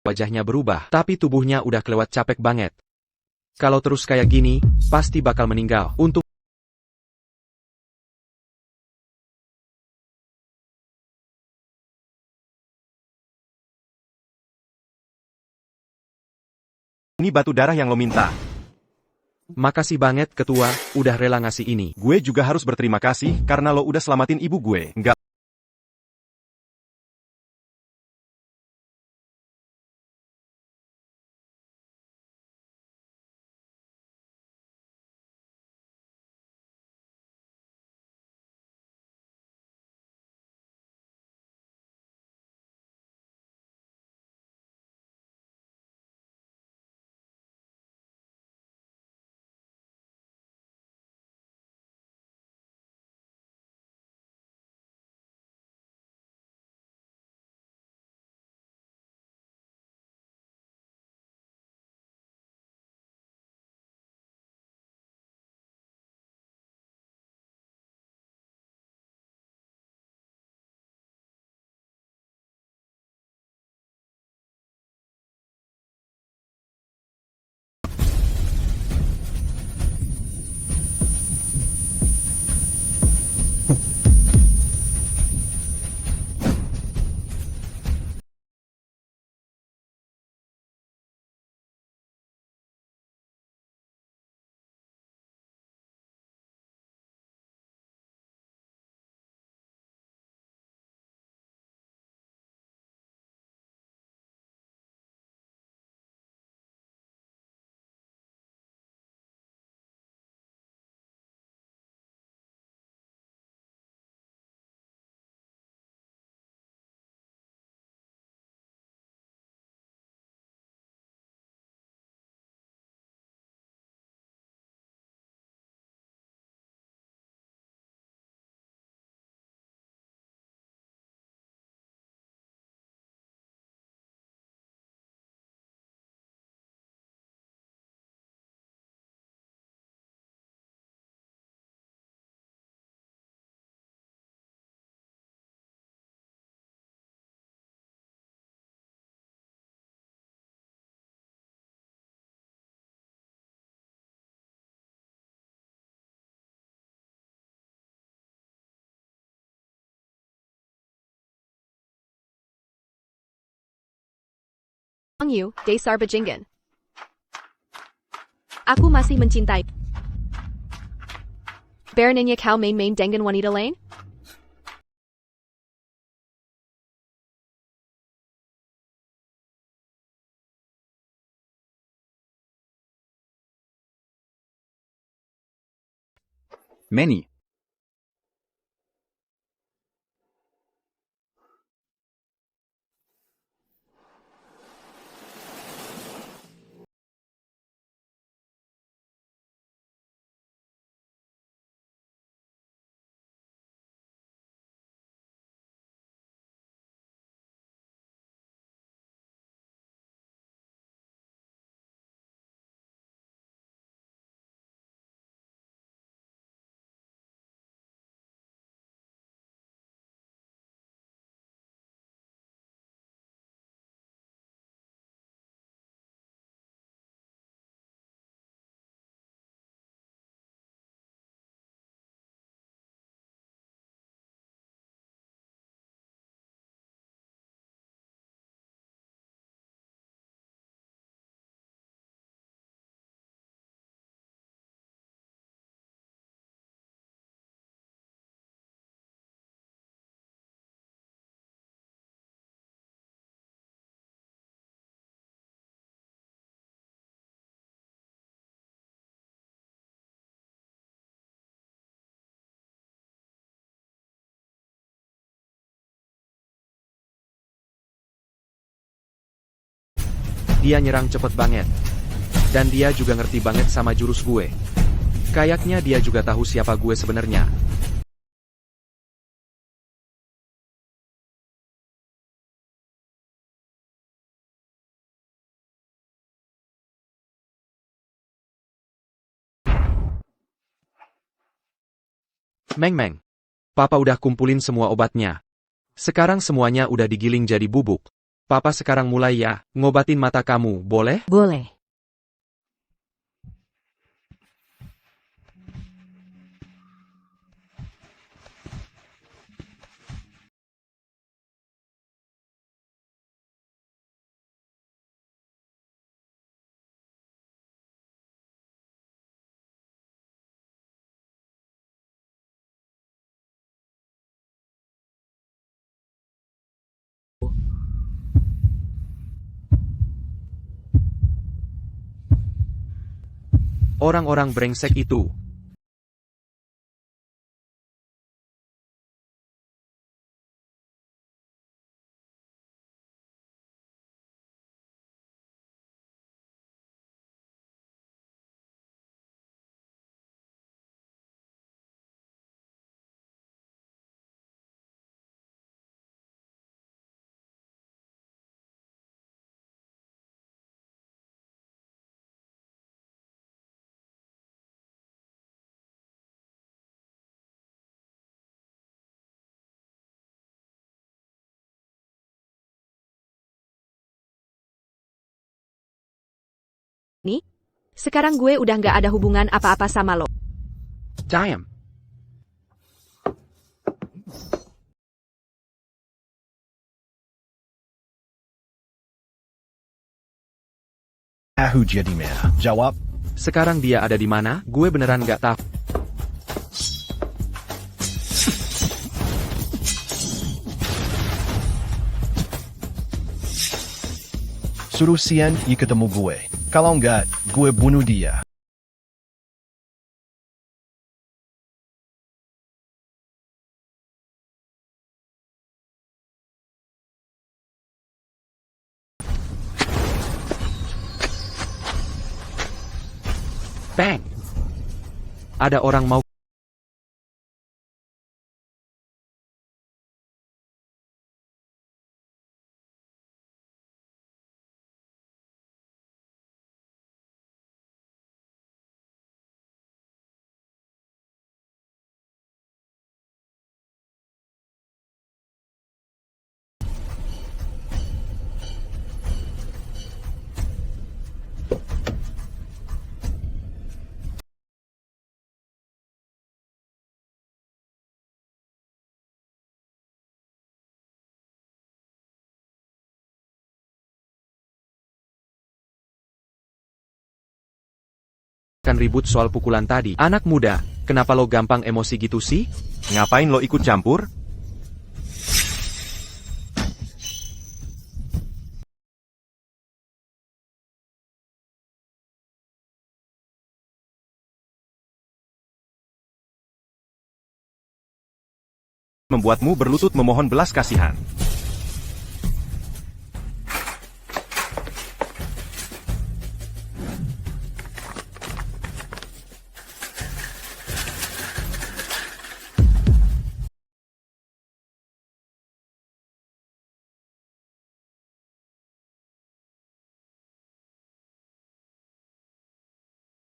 Wajahnya berubah, tapi tubuhnya udah kelewat capek banget. Kalau terus kayak gini, pasti bakal meninggal. Untung Ini batu darah yang lo minta. makasih banget ketua, udah rela ngasih ini. Gue juga harus berterima kasih karena lo udah selamatin ibu gue. Nggak Fang Yu, Dasar Bajingan. Aku masih mencintai. Baronnya kau main-main dengan wanita lain? Manny. Dia nyerang cepet banget. Dan dia juga ngerti banget sama jurus gue. Kayaknya dia juga tahu siapa gue sebenarnya. Meng. Papa udah kumpulin semua obatnya. Sekarang semuanya udah digiling jadi bubuk. Papa sekarang mulai ya, ngobatin mata kamu, boleh? Boleh. Orang-orang brengsek itu. Nih, sekarang gue udah nggak ada hubungan apa-apa sama lo. Damn. Ahu jadi mana? Jawab. Sekarang dia ada di mana? Gue beneran gak tahu. Suruh Sian ketemu gue. Kalau enggak, gue bunuh dia. Bang! Ada orang mau bahkan ribut soal pukulan tadi. Anak muda, kenapa lo gampang emosi gitu sih? Ngapain lo ikut campur? Membuatmu berlutut memohon belas kasihan.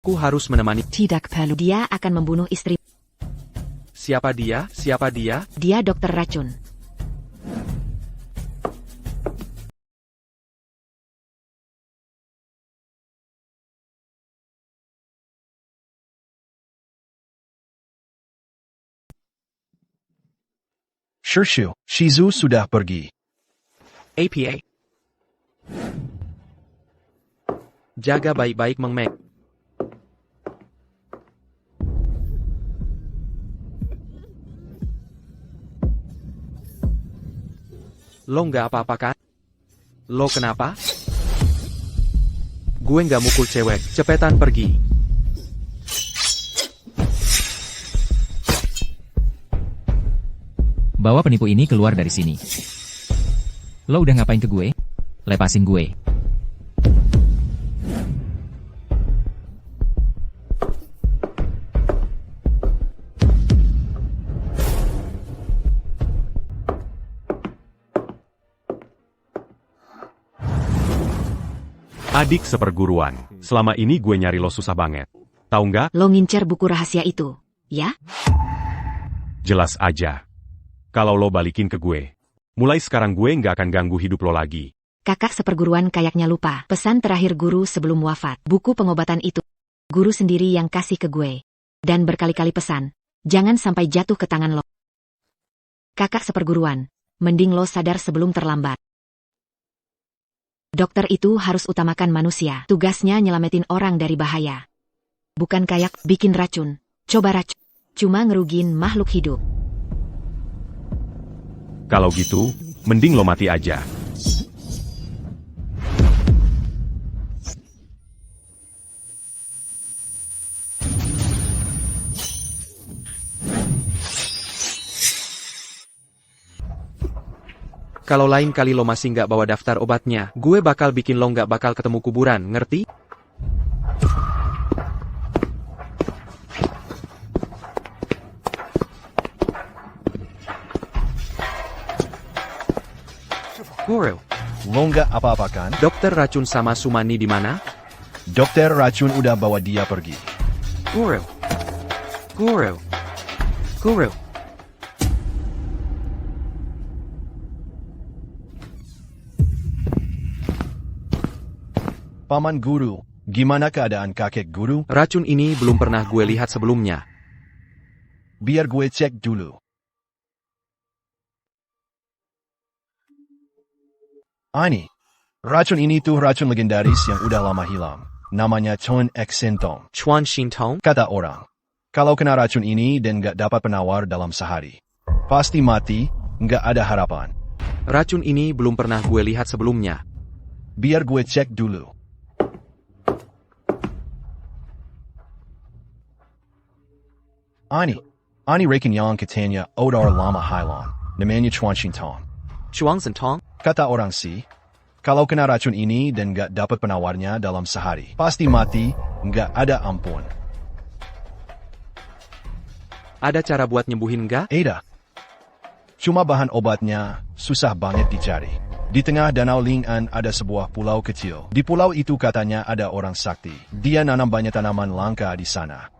Aku harus menemani. Tidak perlu. Dia akan membunuh istri. Siapa dia? Siapa dia? Dia dokter racun. Shirshu, Shizu sudah pergi. APA. Jaga baik-baik Meng Meng. Lo nggak apa-apa kan? Lo kenapa? Gue nggak mukul cewek, cepetan pergi. Bawa penipu ini keluar dari sini. Lo udah ngapain ke gue? Lepasin gue. Adik seperguruan, selama ini gue nyari lo susah banget. Tahu nggak? Lo ngincer buku rahasia itu, ya? Jelas aja. Kalau lo balikin ke gue, mulai sekarang gue nggak akan ganggu hidup lo lagi. Kakak seperguruan kayaknya lupa. Pesan terakhir guru sebelum wafat. Buku pengobatan itu. Guru sendiri yang kasih ke gue. Dan berkali-kali pesan. Jangan sampai jatuh ke tangan lo. Kakak seperguruan. Mending lo sadar sebelum terlambat. Dokter itu harus utamakan manusia. Tugasnya nyelamatin orang dari bahaya. Bukan kayak bikin racun. Coba racun. Cuma ngerugin makhluk hidup. Kalau gitu, mending lo mati aja. Kalau lain kali lo masih nggak bawa daftar obatnya, gue bakal bikin lo nggak bakal ketemu kuburan, ngerti? Guru, Lo nggak apa-apa kan? dokter racun sama Sumani di mana? Dokter racun udah bawa dia pergi. Guru. Guru. Guru. Paman Guru, gimana keadaan kakek Guru? Racun ini belum pernah gue lihat sebelumnya. Biar gue cek dulu. Ani, racun ini tuh racun legendaris yang udah lama hilang. Namanya Chuan Xintong. Chuan Xintong? Kata orang, kalau kena racun ini dan nggak dapat penawar dalam sehari, pasti mati, nggak ada harapan. Racun ini belum pernah gue lihat sebelumnya. Biar gue cek dulu. Ani rekin yang katanya odar lama hilang. Namanya Chuan Xintong. Chuan Xintong? Kata orang sih, kalau kena racun ini dan nggak dapat penawarnya dalam sehari, pasti mati, nggak ada ampun. Ada cara buat nyembuhin nggak? Ada. Cuma bahan obatnya susah banget dicari. Di tengah danau Ling'an ada sebuah pulau kecil. Di pulau itu katanya ada orang sakti. Dia nanam banyak tanaman langka di sana.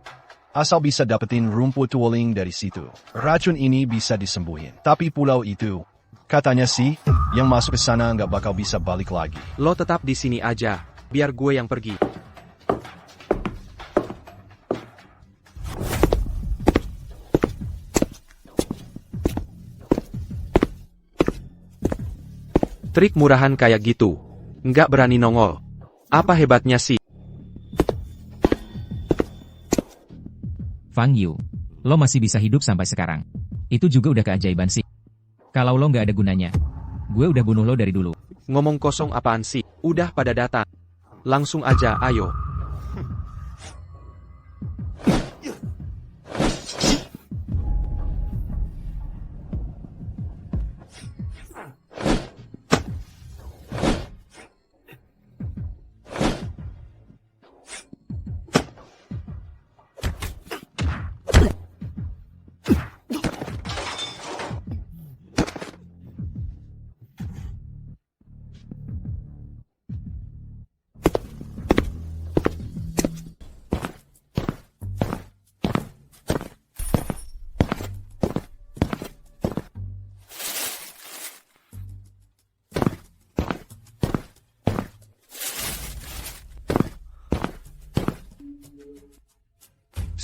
Asal bisa dapetin rumput tuoling dari situ, racun ini bisa disembuhin. Tapi pulau itu, katanya sih, yang masuk ke sana nggak bakal bisa balik lagi. Lo tetap di sini aja, biar gue yang pergi. Trik murahan kayak gitu, nggak berani nongol. Apa hebatnya sih? Fang Yu, lo masih bisa hidup sampai sekarang. Itu juga udah keajaiban sih. Kalau lo nggak ada gunanya, gue udah bunuh lo dari dulu. Ngomong kosong apaan sih? Udah pada datang. Langsung aja, ayo.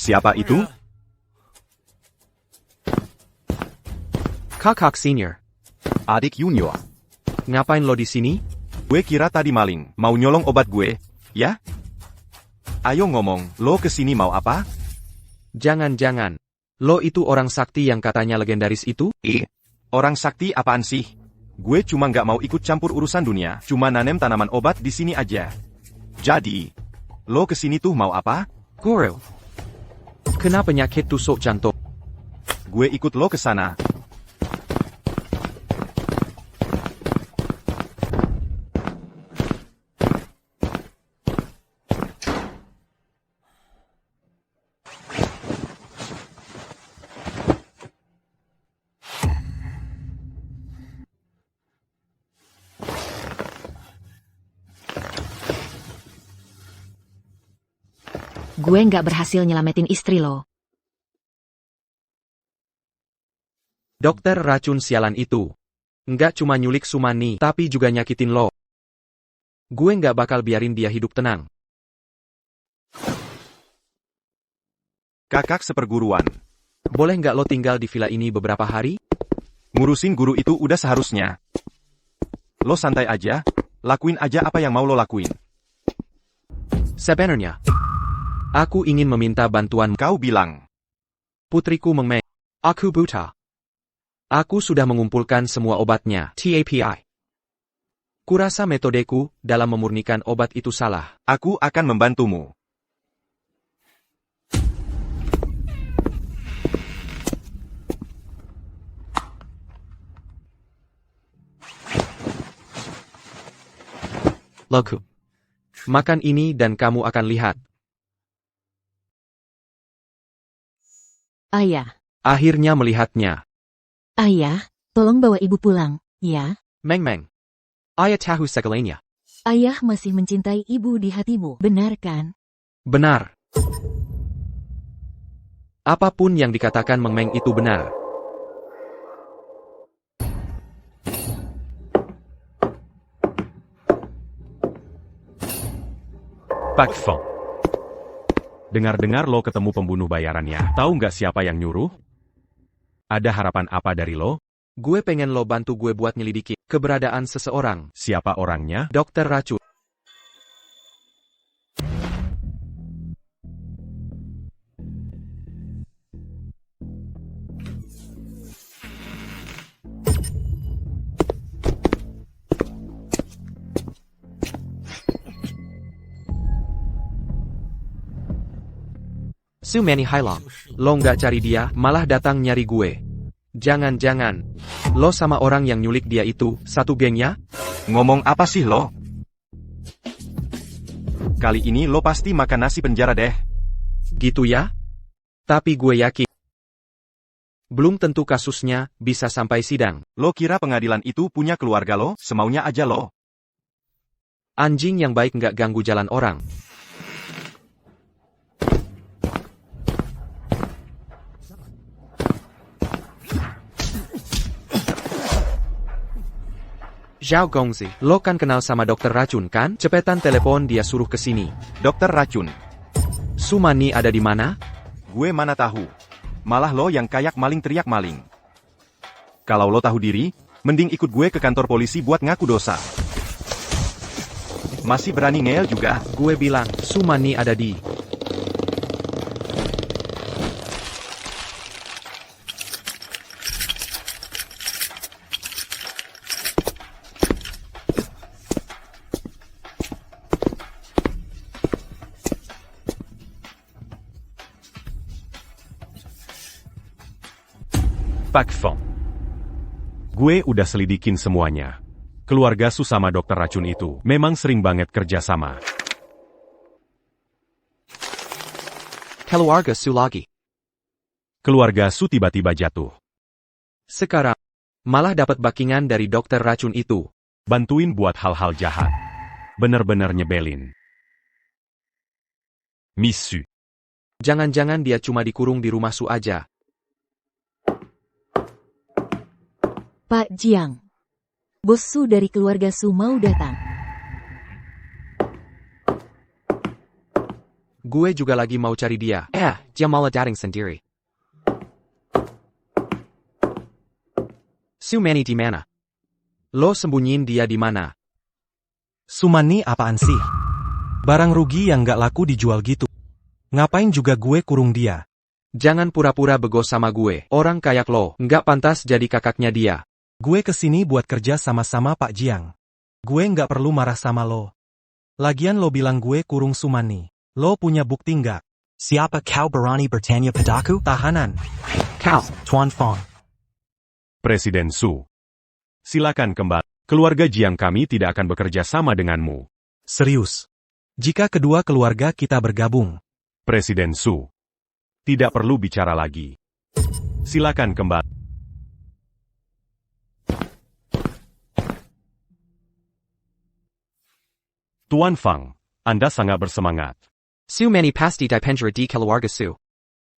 Siapa itu? Kakak senior. Adik junior. Ngapain lo di sini? Gue kira tadi maling, mau nyolong obat gue, ya? Ayo ngomong, lo kesini mau apa? Jangan-jangan. Lo itu orang sakti yang katanya legendaris itu? Orang sakti apaan sih? Gue cuma nggak mau ikut campur urusan dunia, cuma nanem tanaman obat di sini aja. Jadi, lo kesini tuh mau apa? Guru. Kena penyakit tusuk jantung. Gue ikut lo ke sana. Gue nggak berhasil nyelamatin istri lo. Dokter racun sialan itu. Nggak cuma nyulik Sumani, tapi juga nyakitin lo. Gue nggak bakal biarin dia hidup tenang. Kakak seperguruan. Boleh nggak lo tinggal di villa ini beberapa hari? Ngurusin guru itu udah seharusnya. Lo santai aja, lakuin aja apa yang mau lo lakuin. Sebenarnya, aku ingin meminta bantuan. Kau bilang. Putriku Meng Meng. Aku buta. Aku sudah mengumpulkan semua obatnya, TAPI. Kurasa metodeku dalam memurnikan obat itu salah. Aku akan membantumu. Loku. Makan ini dan kamu akan lihat. Ayah. Akhirnya melihatnya. Ayah, tolong bawa ibu pulang, ya? Meng Meng. Ayah tahu segalanya. Ayah masih mencintai ibu di hatimu, benar kan? Benar. Apapun yang dikatakan Meng Meng itu benar. Pak Feng. Dengar-dengar lo ketemu pembunuh bayarannya. Tahu nggak siapa yang nyuruh? Ada harapan apa dari lo? Gue pengen lo bantu gue buat nyelidiki keberadaan seseorang. Siapa orangnya? Dokter racun. Sumani Hailong. Lo nggak cari dia, malah datang nyari gue. Jangan-jangan, lo sama orang yang nyulik dia itu, satu gengnya? Ngomong apa sih lo? Kali ini lo pasti makan nasi penjara deh. Gitu ya? Tapi gue yakin. Belum tentu kasusnya bisa sampai sidang. Lo kira pengadilan itu punya keluarga lo? Semaunya aja lo. Anjing yang baik nggak ganggu jalan orang. Zhao Gongzi, lo kan kenal sama dokter racun kan? Cepetan telepon dia suruh ke sini. Dokter racun. Sumani ada di mana? Gue mana tahu. Malah lo yang kayak maling teriak maling. Kalau lo tahu diri, mending ikut gue ke kantor polisi buat ngaku dosa. Masih berani ngeyel juga. Gue bilang, Sumani ada di Pak Fong. Gue udah selidikin semuanya. Keluarga Su sama dokter racun itu memang sering banget kerja sama. Keluarga Su lagi. Keluarga Su tiba-tiba jatuh. Sekarang, malah dapat backingan dari dokter racun itu. Bantuin buat hal-hal jahat. Bener-bener nyebelin. Miss Su. Jangan-jangan dia cuma dikurung di rumah Su aja. Pak Jiang. Bos Su dari keluarga Su mau datang. Gue juga lagi mau cari dia. Dia malah datang sendiri. Su Manny di mana? Lo sembunyiin dia di mana? Sumani apaan sih? Barang rugi yang gak laku dijual gitu. Ngapain juga gue kurung dia? Jangan pura-pura bego sama gue. Orang kayak lo, nggak pantas jadi kakaknya dia. Gue kesini buat kerja sama-sama Pak Jiang. Gue nggak perlu marah sama lo. Lagian lo bilang gue kurung Sumani. Lo punya bukti nggak? Siapa kau berani bertanya padaku? Tahanan. Kau, Tuan Fong. Presiden Su. Silakan kembali. Keluarga Jiang kami tidak akan bekerja sama denganmu. Serius. Jika kedua keluarga kita bergabung. Presiden Su. Tidak perlu bicara lagi. Silakan kembali. Tuan Fang, Anda sangat bersemangat. Su Manny pasti dipenjara di keluarga Su.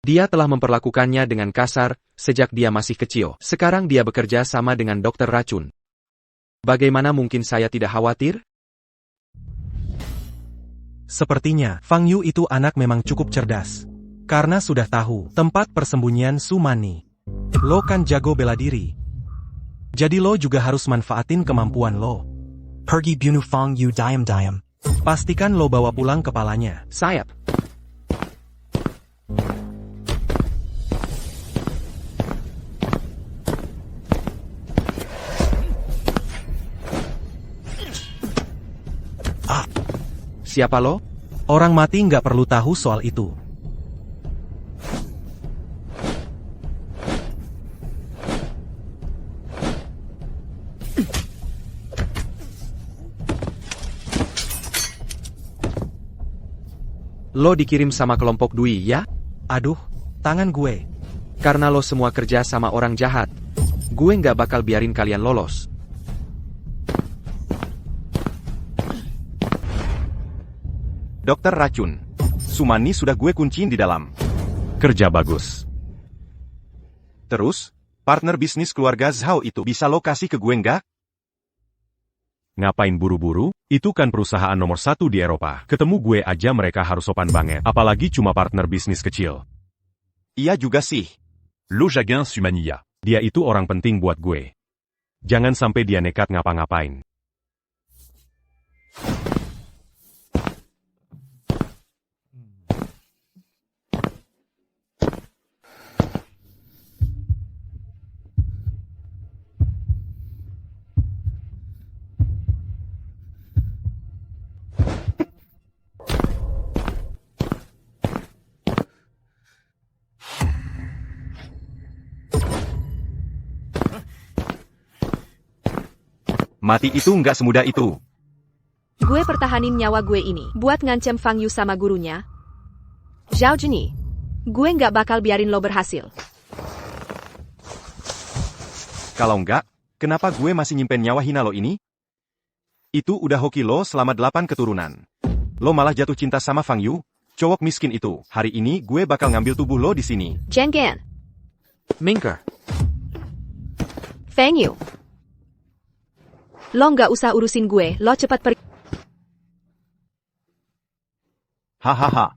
Dia telah memperlakukannya dengan kasar sejak dia masih kecil. Sekarang dia bekerja sama dengan dokter racun. Bagaimana mungkin saya tidak khawatir? Sepertinya, Fang Yu itu anak memang cukup cerdas. Karena sudah tahu tempat persembunyian Sumani. Lo kan jago bela diri. Jadi lo juga harus manfaatin kemampuan lo. Pergi bunuh Fang Yu diam-diam. Pastikan lo bawa pulang kepalanya. Sayap. Siapa lo? Orang mati nggak perlu tahu soal itu. Lo dikirim sama kelompok Dui, ya? Aduh, tangan gue. Karena lo semua kerja sama orang jahat. Gue nggak bakal biarin kalian lolos. Dokter racun. Sumani sudah gue kunciin di dalam. Kerja bagus. Terus, partner bisnis keluarga Zhao itu bisa lo kasih ke gue nggak? Ngapain buru-buru? Itu kan perusahaan nomor 1 di Eropa. Ketemu gue aja mereka harus sopan banget. Apalagi cuma partner bisnis kecil. Iya juga sih. Lo Jagin Sumania. Dia itu orang penting buat gue. Jangan sampai dia nekat ngapa-ngapain. Mati itu nggak semudah itu. Gue pertahanin nyawa gue ini buat ngancem Fang Yu sama gurunya. Zhao Jini, gue nggak bakal biarin lo berhasil. Kalau nggak, kenapa gue masih nyimpen nyawa hina lo ini? Itu udah hoki lo selama 8 keturunan. Lo malah jatuh cinta sama Fang Yu, cowok miskin itu. Hari ini gue bakal ngambil tubuh lo di sini. Zhang Gan, Minker. Fang Yu. Lo nggak usah urusin gue, lo cepat pergi. Hahaha.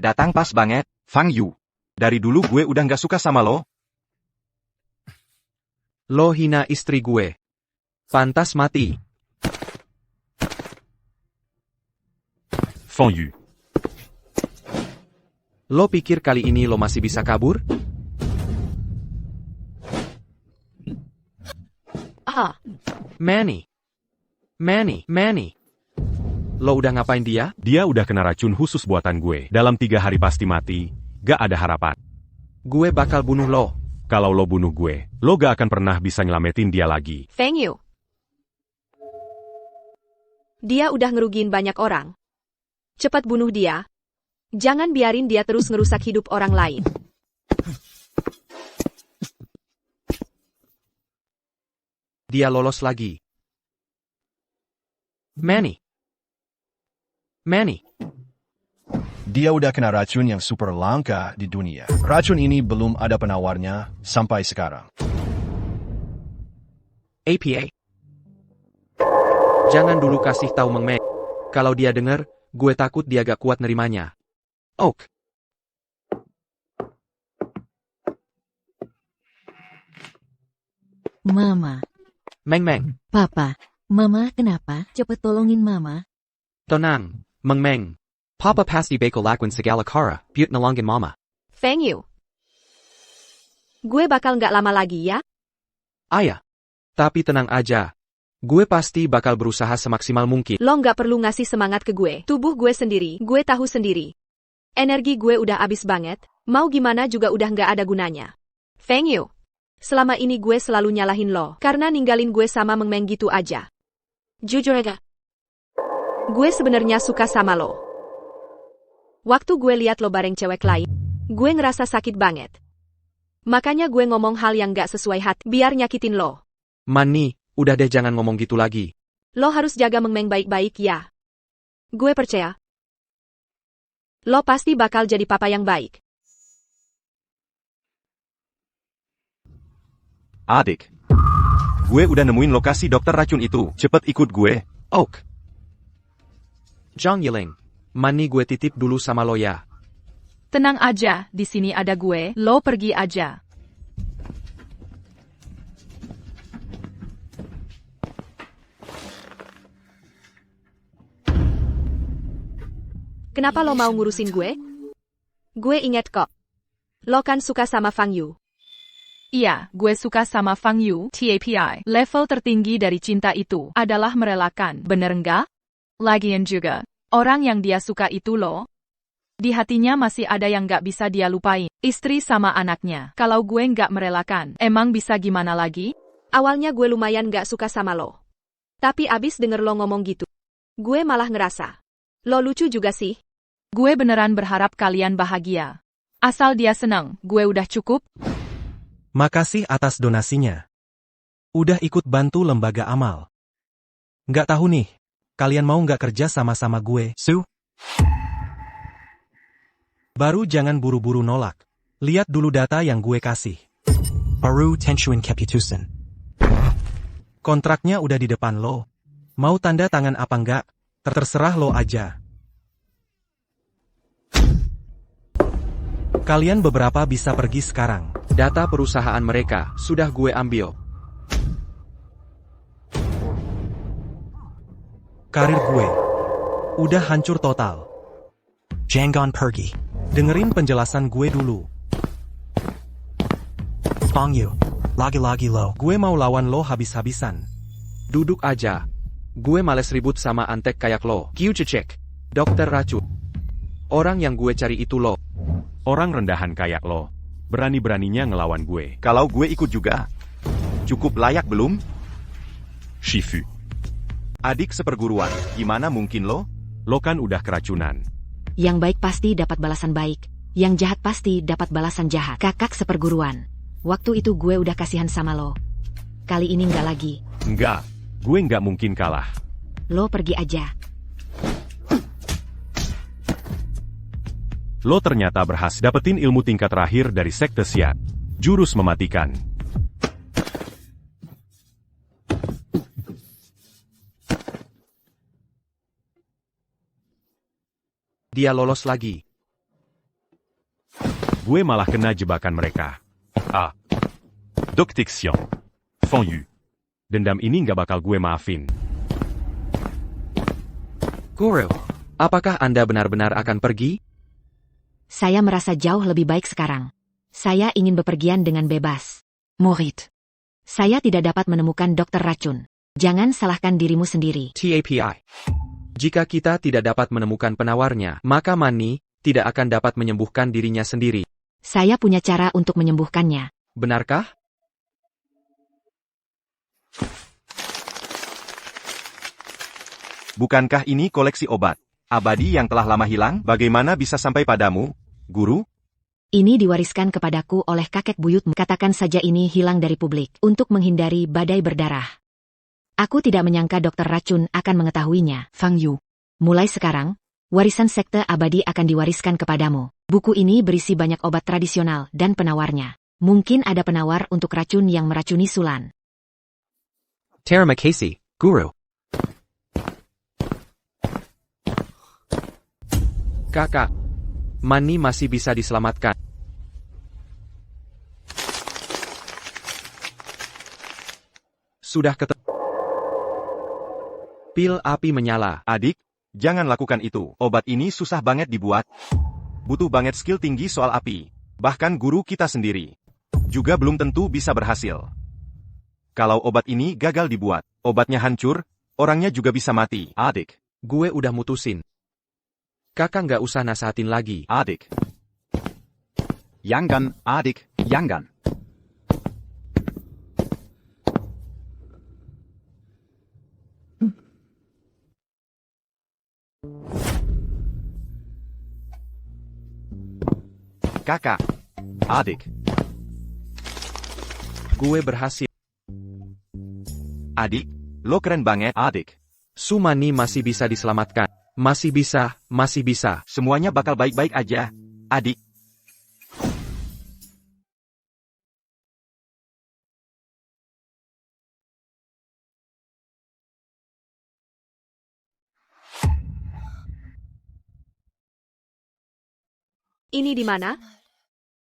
Datang pas banget, Fang Yu. Dari dulu gue udah nggak suka sama lo. Lo hina istri gue. Pantas mati. Fang Yu. Lo pikir kali ini lo masih bisa kabur? Manny. Lo udah ngapain dia? Dia udah kena racun khusus buatan gue. Dalam 3 hari pasti mati. Gak ada harapan. Gue bakal bunuh lo. Kalau lo bunuh gue, lo gak akan pernah bisa nyelamatin dia lagi. Feng Yu. Dia udah ngerugiin banyak orang. Cepat bunuh dia. Jangan biarin dia terus ngerusak hidup orang lain. Dia lolos lagi. Manny. Dia udah kena racun yang super langka di dunia. Racun ini belum ada penawarnya sampai sekarang. APA. Jangan dulu kasih tahu Meng Meng. Kalau dia denger, gue takut dia gak kuat nerimanya. Oak. Mama. Meng. Papa. Mama kenapa? Cepet tolongin Mama. Tenang, Meng Meng. Papa pasti bakal lakuin segala cara, buat nolongin Mama. Feng Yu. Gue bakal nggak lama lagi ya. Ayah. Tapi tenang aja. Gue pasti bakal berusaha semaksimal mungkin. Lo nggak perlu ngasih semangat ke gue. Tubuh gue sendiri, gue tahu sendiri. Energi gue udah abis banget, mau gimana juga udah nggak ada gunanya. Feng Yu. Selama ini gue selalu nyalahin lo, karena ninggalin gue sama Meng Meng gitu aja. Jujur aja. Gue sebenarnya suka sama lo. Waktu gue liat lo bareng cewek lain, gue ngerasa sakit banget. Makanya gue ngomong hal yang gak sesuai hati, biar nyakitin lo. Manny, udah deh jangan ngomong gitu lagi. Lo harus jaga Meng Meng baik-baik ya. Gue percaya. Lo pasti bakal jadi papa yang baik. Adik. Gue udah nemuin lokasi dokter racun itu. Cepet ikut gue. Oak. Zhang Yiling. Manny gue titip dulu sama lo ya. Tenang aja, di sini ada gue, lo pergi aja. Kenapa lo mau ngurusin gue? Gue inget kok. Lo kan suka sama Fang Yu. Iya, gue suka sama Fang Yu, TAPI. Level tertinggi dari cinta itu adalah merelakan, bener nggak? Lagian juga, orang yang dia suka itu loh. Di hatinya masih ada yang nggak bisa dia lupain. Istri sama anaknya. Kalau gue nggak merelakan, emang bisa gimana lagi? Awalnya gue lumayan nggak suka sama lo. Tapi abis denger lo ngomong gitu, gue malah ngerasa. Lo lucu juga sih. Gue beneran berharap kalian bahagia. Asal dia senang, gue udah cukup. Makasih atas donasinya. Udah ikut bantu lembaga amal. Nggak tahu nih, kalian mau nggak kerja sama-sama gue, Su? Baru jangan buru-buru nolak. Lihat dulu data yang gue kasih. Baru tensuin keputusan. Kontraknya udah di depan lo. Mau tanda tangan apa nggak? Terserah lo aja. Kalian beberapa bisa pergi sekarang. Data perusahaan mereka sudah gue ambil. Karir gue udah hancur total. Jangan pergi. Dengerin penjelasan gue dulu. Fang Yu. Lagi-lagi lo. Gue mau lawan lo habis-habisan. Duduk aja. Gue males ribut sama antek kayak lo. Kiu cecek. Dokter racun. Orang yang gue cari itu lo. Orang rendahan kayak lo. Berani-beraninya ngelawan gue. Kalau gue ikut juga. Cukup layak belum? Shifu. Adik seperguruan, gimana mungkin lo? Lo kan udah keracunan. Yang baik pasti dapat balasan baik. Yang jahat pasti dapat balasan jahat. Kakak seperguruan. Waktu itu gue udah kasihan sama lo. Kali ini nggak lagi. Enggak. Gue nggak mungkin kalah. Lo pergi aja. Lo ternyata berhasil dapetin ilmu tingkat terakhir dari Sekte Xian. Jurus mematikan. Dia lolos lagi. Gue malah kena jebakan mereka. Ah. Dokter Xian. Feng Yu. Dendam ini nggak bakal gue maafin. Guru, apakah Anda benar-benar akan pergi? Saya merasa jauh lebih baik sekarang. Saya ingin bepergian dengan bebas. Murid. Saya tidak dapat menemukan dokter racun. Jangan salahkan dirimu sendiri. TAPI. Jika kita tidak dapat menemukan penawarnya, maka Manny tidak akan dapat menyembuhkan dirinya sendiri. Saya punya cara untuk menyembuhkannya. Benarkah? Bukankah ini koleksi obat abadi yang telah lama hilang? Bagaimana bisa sampai padamu, Guru? Ini diwariskan kepadaku oleh kakek buyutmu. Katakan saja ini hilang dari publik untuk menghindari badai berdarah. Aku tidak menyangka dokter racun akan mengetahuinya, Fang Yu. Mulai sekarang, warisan sekte abadi akan diwariskan kepadamu. Buku ini berisi banyak obat tradisional dan penawarnya. Mungkin ada penawar untuk racun yang meracuni Sulan. Terima kasih, Guru. Kakak, Mani masih bisa diselamatkan. Sudah ketemu. Pil api menyala. Adik, jangan lakukan itu. Obat ini susah banget dibuat. Butuh banget skill tinggi soal api. Bahkan guru kita sendiri juga belum tentu bisa berhasil. Kalau obat ini gagal dibuat, obatnya hancur, orangnya juga bisa mati. Adik, gue udah mutusin. Kakak nggak usah nasehatin lagi. Adik. Jangan, adik, jangan. Kakak. Adik. Gue berhasil. Adik, lo keren banget, adik. Sumani masih bisa diselamatkan. Masih bisa, masih bisa. Semuanya bakal baik-baik aja, adik. Ini di mana?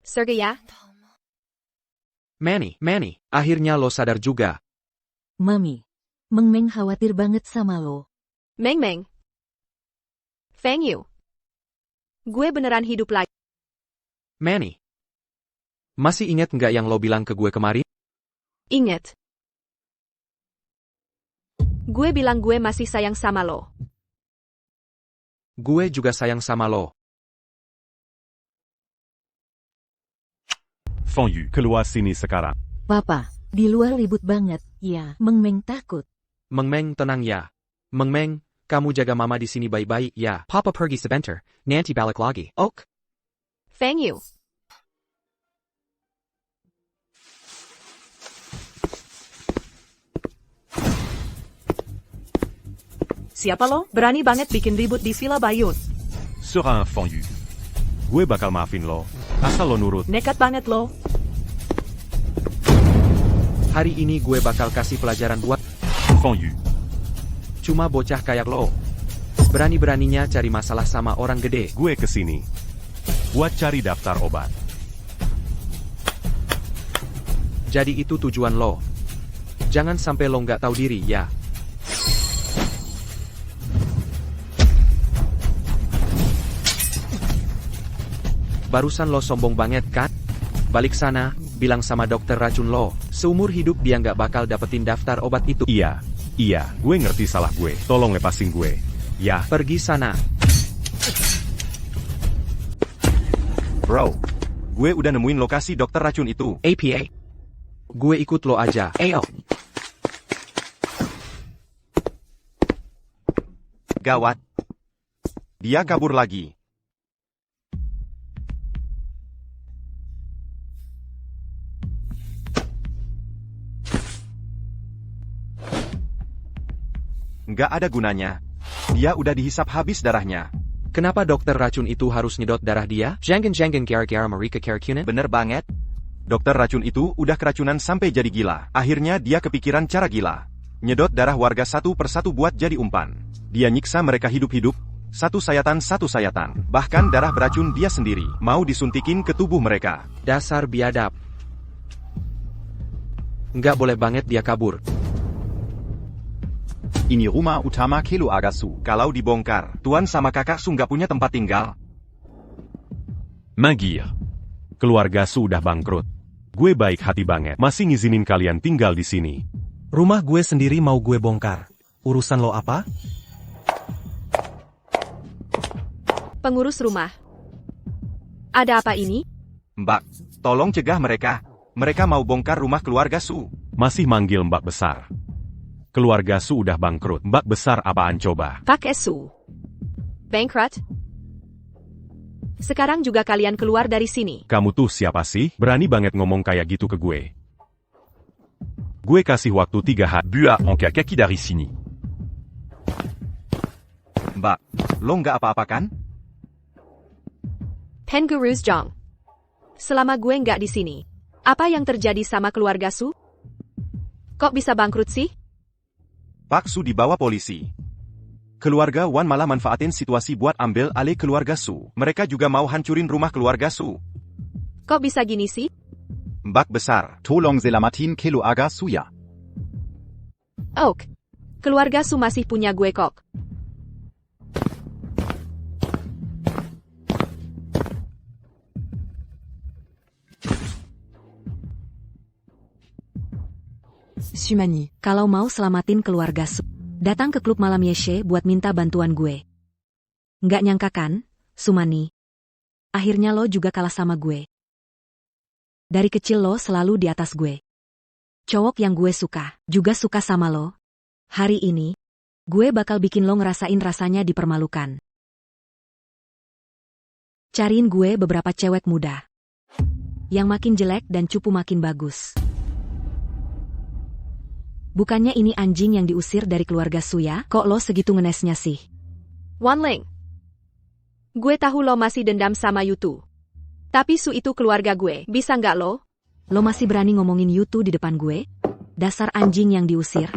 Sergeya? Manny, akhirnya lo sadar juga. Mami, Meng Meng khawatir banget sama lo. Meng Meng. Fang Yu. Gue beneran hidup lagi. Manny, masih inget nggak yang lo bilang ke gue kemarin? Ingat. Gue bilang gue masih sayang sama lo. Gue juga sayang sama lo. Fang Yu, keluar sini sekarang. Papa, di luar ribut banget, ya. Meng Meng takut. Meng Meng tenang ya. Meng Meng, kamu jaga mama di sini baik-baik ya. Papa pergi sebentar, nanti balik lagi. Ok. Fang Yu. Siapa lo? Berani banget bikin ribut di Villa Bayun. Seorang Fang Yu. Gue bakal maafin lo, asal lo nurut. Nekat banget lo. Hari ini gue bakal kasih pelajaran buat Fang Yu. cuma bocah kayak lo. Berani-beraninya cari masalah sama orang gede. Gue kesini buat cari daftar obat. Jadi itu tujuan lo. Jangan sampai lo nggak tahu diri ya. Barusan lo sombong banget kan? Balik sana, bilang sama dokter racun lo. Seumur hidup dia nggak bakal dapetin daftar obat itu. Iya, gue ngerti salah gue. Tolong lepasin gue. Ya. Pergi sana. Bro, gue udah nemuin lokasi dokter racun itu. APA. Gue ikut lo aja. Ayo. Gawat. Dia kabur lagi. Nggak ada gunanya. Dia udah dihisap habis darahnya. Kenapa dokter racun itu harus nyedot darah dia? Jangan gara-gara mereka keracunan. Bener banget. Dokter racun itu udah keracunan sampai jadi gila. Akhirnya dia kepikiran cara gila. Nyedot darah warga satu persatu buat jadi umpan. Dia nyiksa mereka hidup-hidup. Satu sayatan. Bahkan darah beracun dia sendiri. Mau disuntikin ke tubuh mereka. Dasar biadab. Nggak boleh banget dia kabur. Ini rumah utama Kelo Agasu. Kalau dibongkar, Tuan sama kakak Su nggak punya tempat tinggal. Magir. Keluarga Su udah bangkrut. Gue baik hati banget. Masih ngizinin kalian tinggal di sini. Rumah gue sendiri mau gue bongkar. Urusan lo apa? Pengurus rumah. Ada apa ini? Mbak, tolong cegah mereka. Mereka mau bongkar rumah keluarga Su. Masih manggil Mbak Besar. Keluarga Su udah bangkrut. Mbak Besar apaan coba? Pak Su. Bankrupt? Sekarang juga kalian keluar dari sini. Kamu tuh siapa sih? Berani banget ngomong kayak gitu ke gue. Gue kasih waktu 3 hari. Bua angka kaki dari sini. Mbak, lo nggak apa-apa kan? Penguru's Jong. Selama gue nggak di sini, apa yang terjadi sama keluarga Su? Kok bisa bangkrut sih? Pak Su dibawa polisi. Keluarga Wan malah manfaatin situasi buat ambil alih keluarga Su. Mereka juga mau hancurin rumah keluarga Su. Kok bisa gini sih? Mbak Besar. Tolong selamatin keluarga Suya. Oak. Keluarga Su masih punya gue kok. Sumani, kalau mau selamatin keluarga Su, datang ke klub malam Yeshe buat minta bantuan gue. Nggak nyangka kan, Sumani? Akhirnya lo juga kalah sama gue. Dari kecil lo selalu di atas gue. Cowok yang gue suka, juga suka sama lo. Hari ini, gue bakal bikin lo ngerasain rasanya dipermalukan. Cariin gue beberapa cewek muda. Yang makin jelek dan cupu makin bagus. Bukannya ini anjing yang diusir dari keluarga Suya, kok lo segitu ngenesnya sih? Wanling. Gue tahu lo masih dendam sama Yutu. Tapi Su itu keluarga gue, bisa nggak lo? Lo masih berani ngomongin Yutu di depan gue? Dasar anjing yang diusir.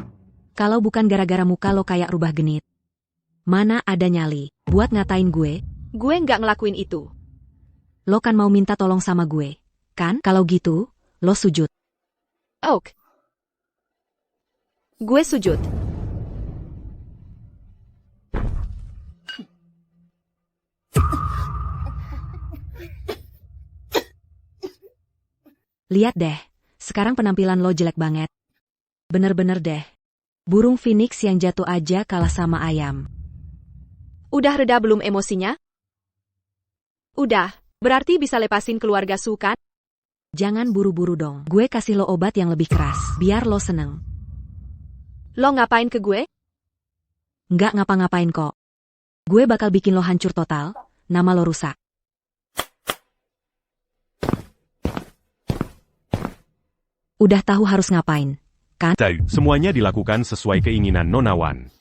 Kalau bukan gara-gara muka lo kayak rubah genit. Mana ada nyali, buat ngatain gue? Gue nggak ngelakuin itu. Lo kan mau minta tolong sama gue, kan? Kalau gitu, lo sujud. Oak. Gue sujud. Lihat deh, sekarang penampilan lo jelek banget. Bener-bener deh. Burung phoenix yang jatuh aja kalah sama ayam. Udah reda belum emosinya? Udah, berarti bisa lepasin keluarga Su kan? Jangan buru-buru dong. Gue kasih lo obat yang lebih keras, biar lo seneng. Lo ngapain ke gue? Nggak ngapa-ngapain kok. Gue bakal bikin lo hancur total, nama lo rusak. Udah tahu harus ngapain, kan? Tahu. Semuanya dilakukan sesuai keinginan Nona Wan.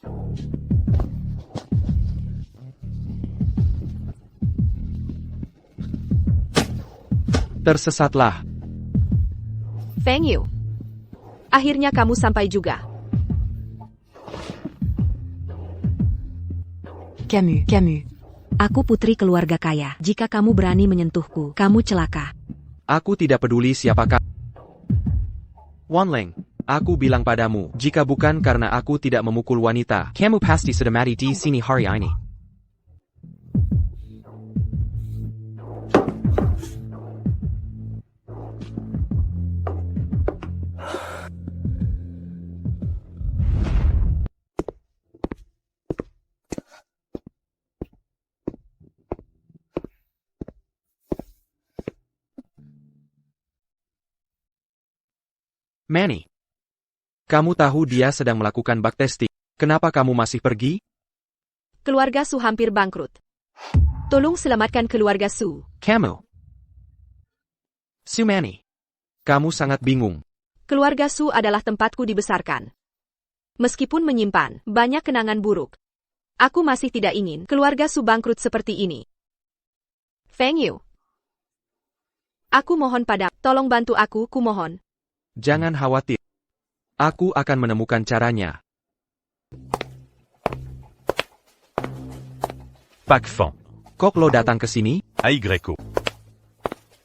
Tersesatlah. Feng Yu. Akhirnya kamu sampai juga. Camus. Aku putri keluarga kaya. Jika kamu berani menyentuhku, kamu celaka. Aku tidak peduli siapakah. Wanling, aku bilang padamu, jika bukan karena aku tidak memukul wanita, Kamu pasti sudah mati di sini hari ini. Manny. Kamu tahu dia sedang melakukan backtesting. Kenapa kamu masih pergi? Keluarga Su hampir bangkrut. Tolong selamatkan keluarga Su. Kamu. Sumani. Kamu sangat bingung. Keluarga Su adalah tempatku dibesarkan. Meskipun menyimpan banyak kenangan buruk, aku masih tidak ingin keluarga Su bangkrut seperti ini. Feng Yu. Aku mohon tolong bantu aku, kumohon. Jangan khawatir. Aku akan menemukan caranya. Pak Fan. Kok lo datang ke sini? Aïe Greco.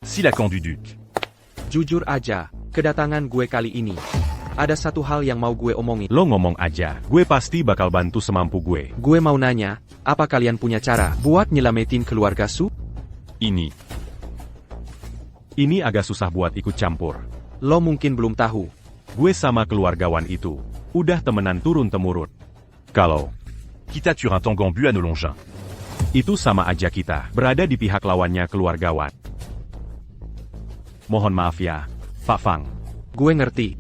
Silakan duduk. Jujur aja, kedatangan gue kali ini. Ada satu hal yang mau gue omongin. Lo ngomong aja, gue pasti bakal bantu semampu gue. Gue mau nanya, apa kalian punya cara buat nyelamatin keluarga Su? Ini agak susah buat ikut campur. Lo mungkin belum tahu. Gue sama keluargawan itu udah temenan turun-temurun. Kalau kita tuer un Tongan Bu à nos Longins, itu sama aja kita berada di pihak lawannya keluargawan. Mohon maaf ya, Pak Fang. Gue ngerti.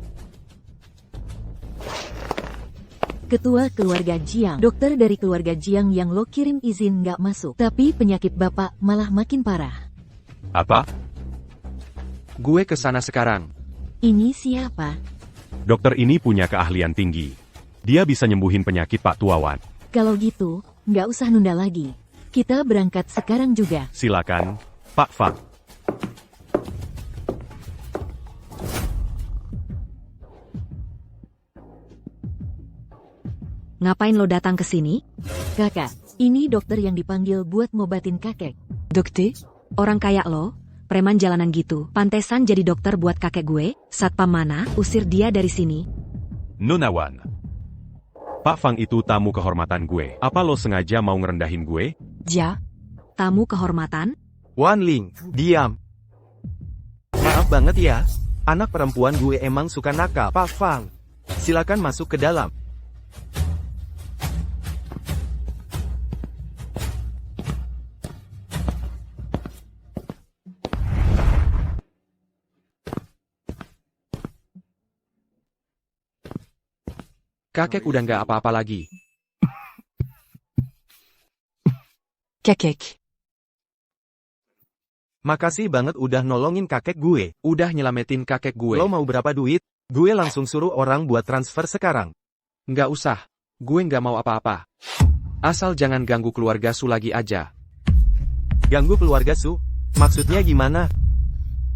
Ketua keluarga Jiang. Dokter dari keluarga Jiang yang lo kirim izin nggak masuk. Tapi penyakit bapak malah makin parah. Apa? Gue kesana sekarang. Ini siapa? Dokter ini punya keahlian tinggi. Dia bisa nyembuhin penyakit Pak Tuawan. Kalau gitu, nggak usah nunda lagi. Kita berangkat sekarang juga. Silakan, Pak Fang. Ngapain lo datang ke sini? Kakak, ini dokter yang dipanggil buat ngobatin kakek. Dokter? Orang kayak lo, preman jalanan gitu, pantesan jadi dokter buat kakek gue. Satpam mana, usir dia dari sini. Nonawan. Pak Fang itu tamu kehormatan gue. Apa lo sengaja mau ngerendahin gue? Ja, tamu kehormatan? Wan Ling, diam. Maaf banget ya, anak perempuan gue emang suka nakal. Pak Fang, silakan masuk ke dalam. Kakek udah nggak apa-apa lagi. Kakek. Makasih banget udah nolongin kakek gue. Udah nyelamatin kakek gue. Lo mau berapa duit? Gue langsung suruh orang buat transfer sekarang. Nggak usah. Gue nggak mau apa-apa. Asal jangan ganggu keluarga Su lagi aja. Ganggu keluarga Su? Maksudnya gimana?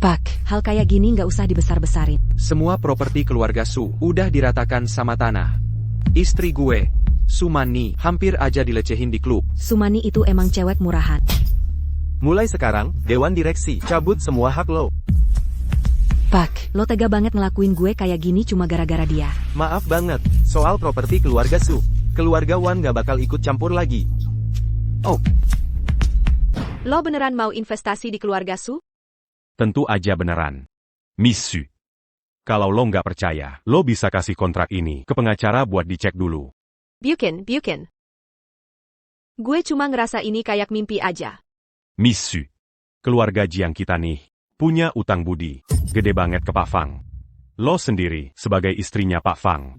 Pak, hal kayak gini nggak usah dibesar-besarin. Semua properti keluarga Su udah diratakan sama tanah. Istri gue, Sumani, hampir aja dilecehin di klub. Sumani itu emang cewek murahan. Mulai sekarang, Dewan Direksi, cabut semua hak lo. Pak, lo tega banget ngelakuin gue kayak gini cuma gara-gara dia. Maaf banget, soal properti keluarga Su. Keluarga Wan gak bakal ikut campur lagi. Oh. Lo beneran mau investasi di keluarga Su? Tentu aja beneran. Miss Su. Kalau lo nggak percaya, lo bisa kasih kontrak ini ke pengacara buat dicek dulu. Bukan. Gue cuma ngerasa ini kayak mimpi aja. Miss Su. Keluarga Jiang kita nih, punya utang budi. Gede banget ke Pak Fang. Lo sendiri, sebagai istrinya Pak Fang.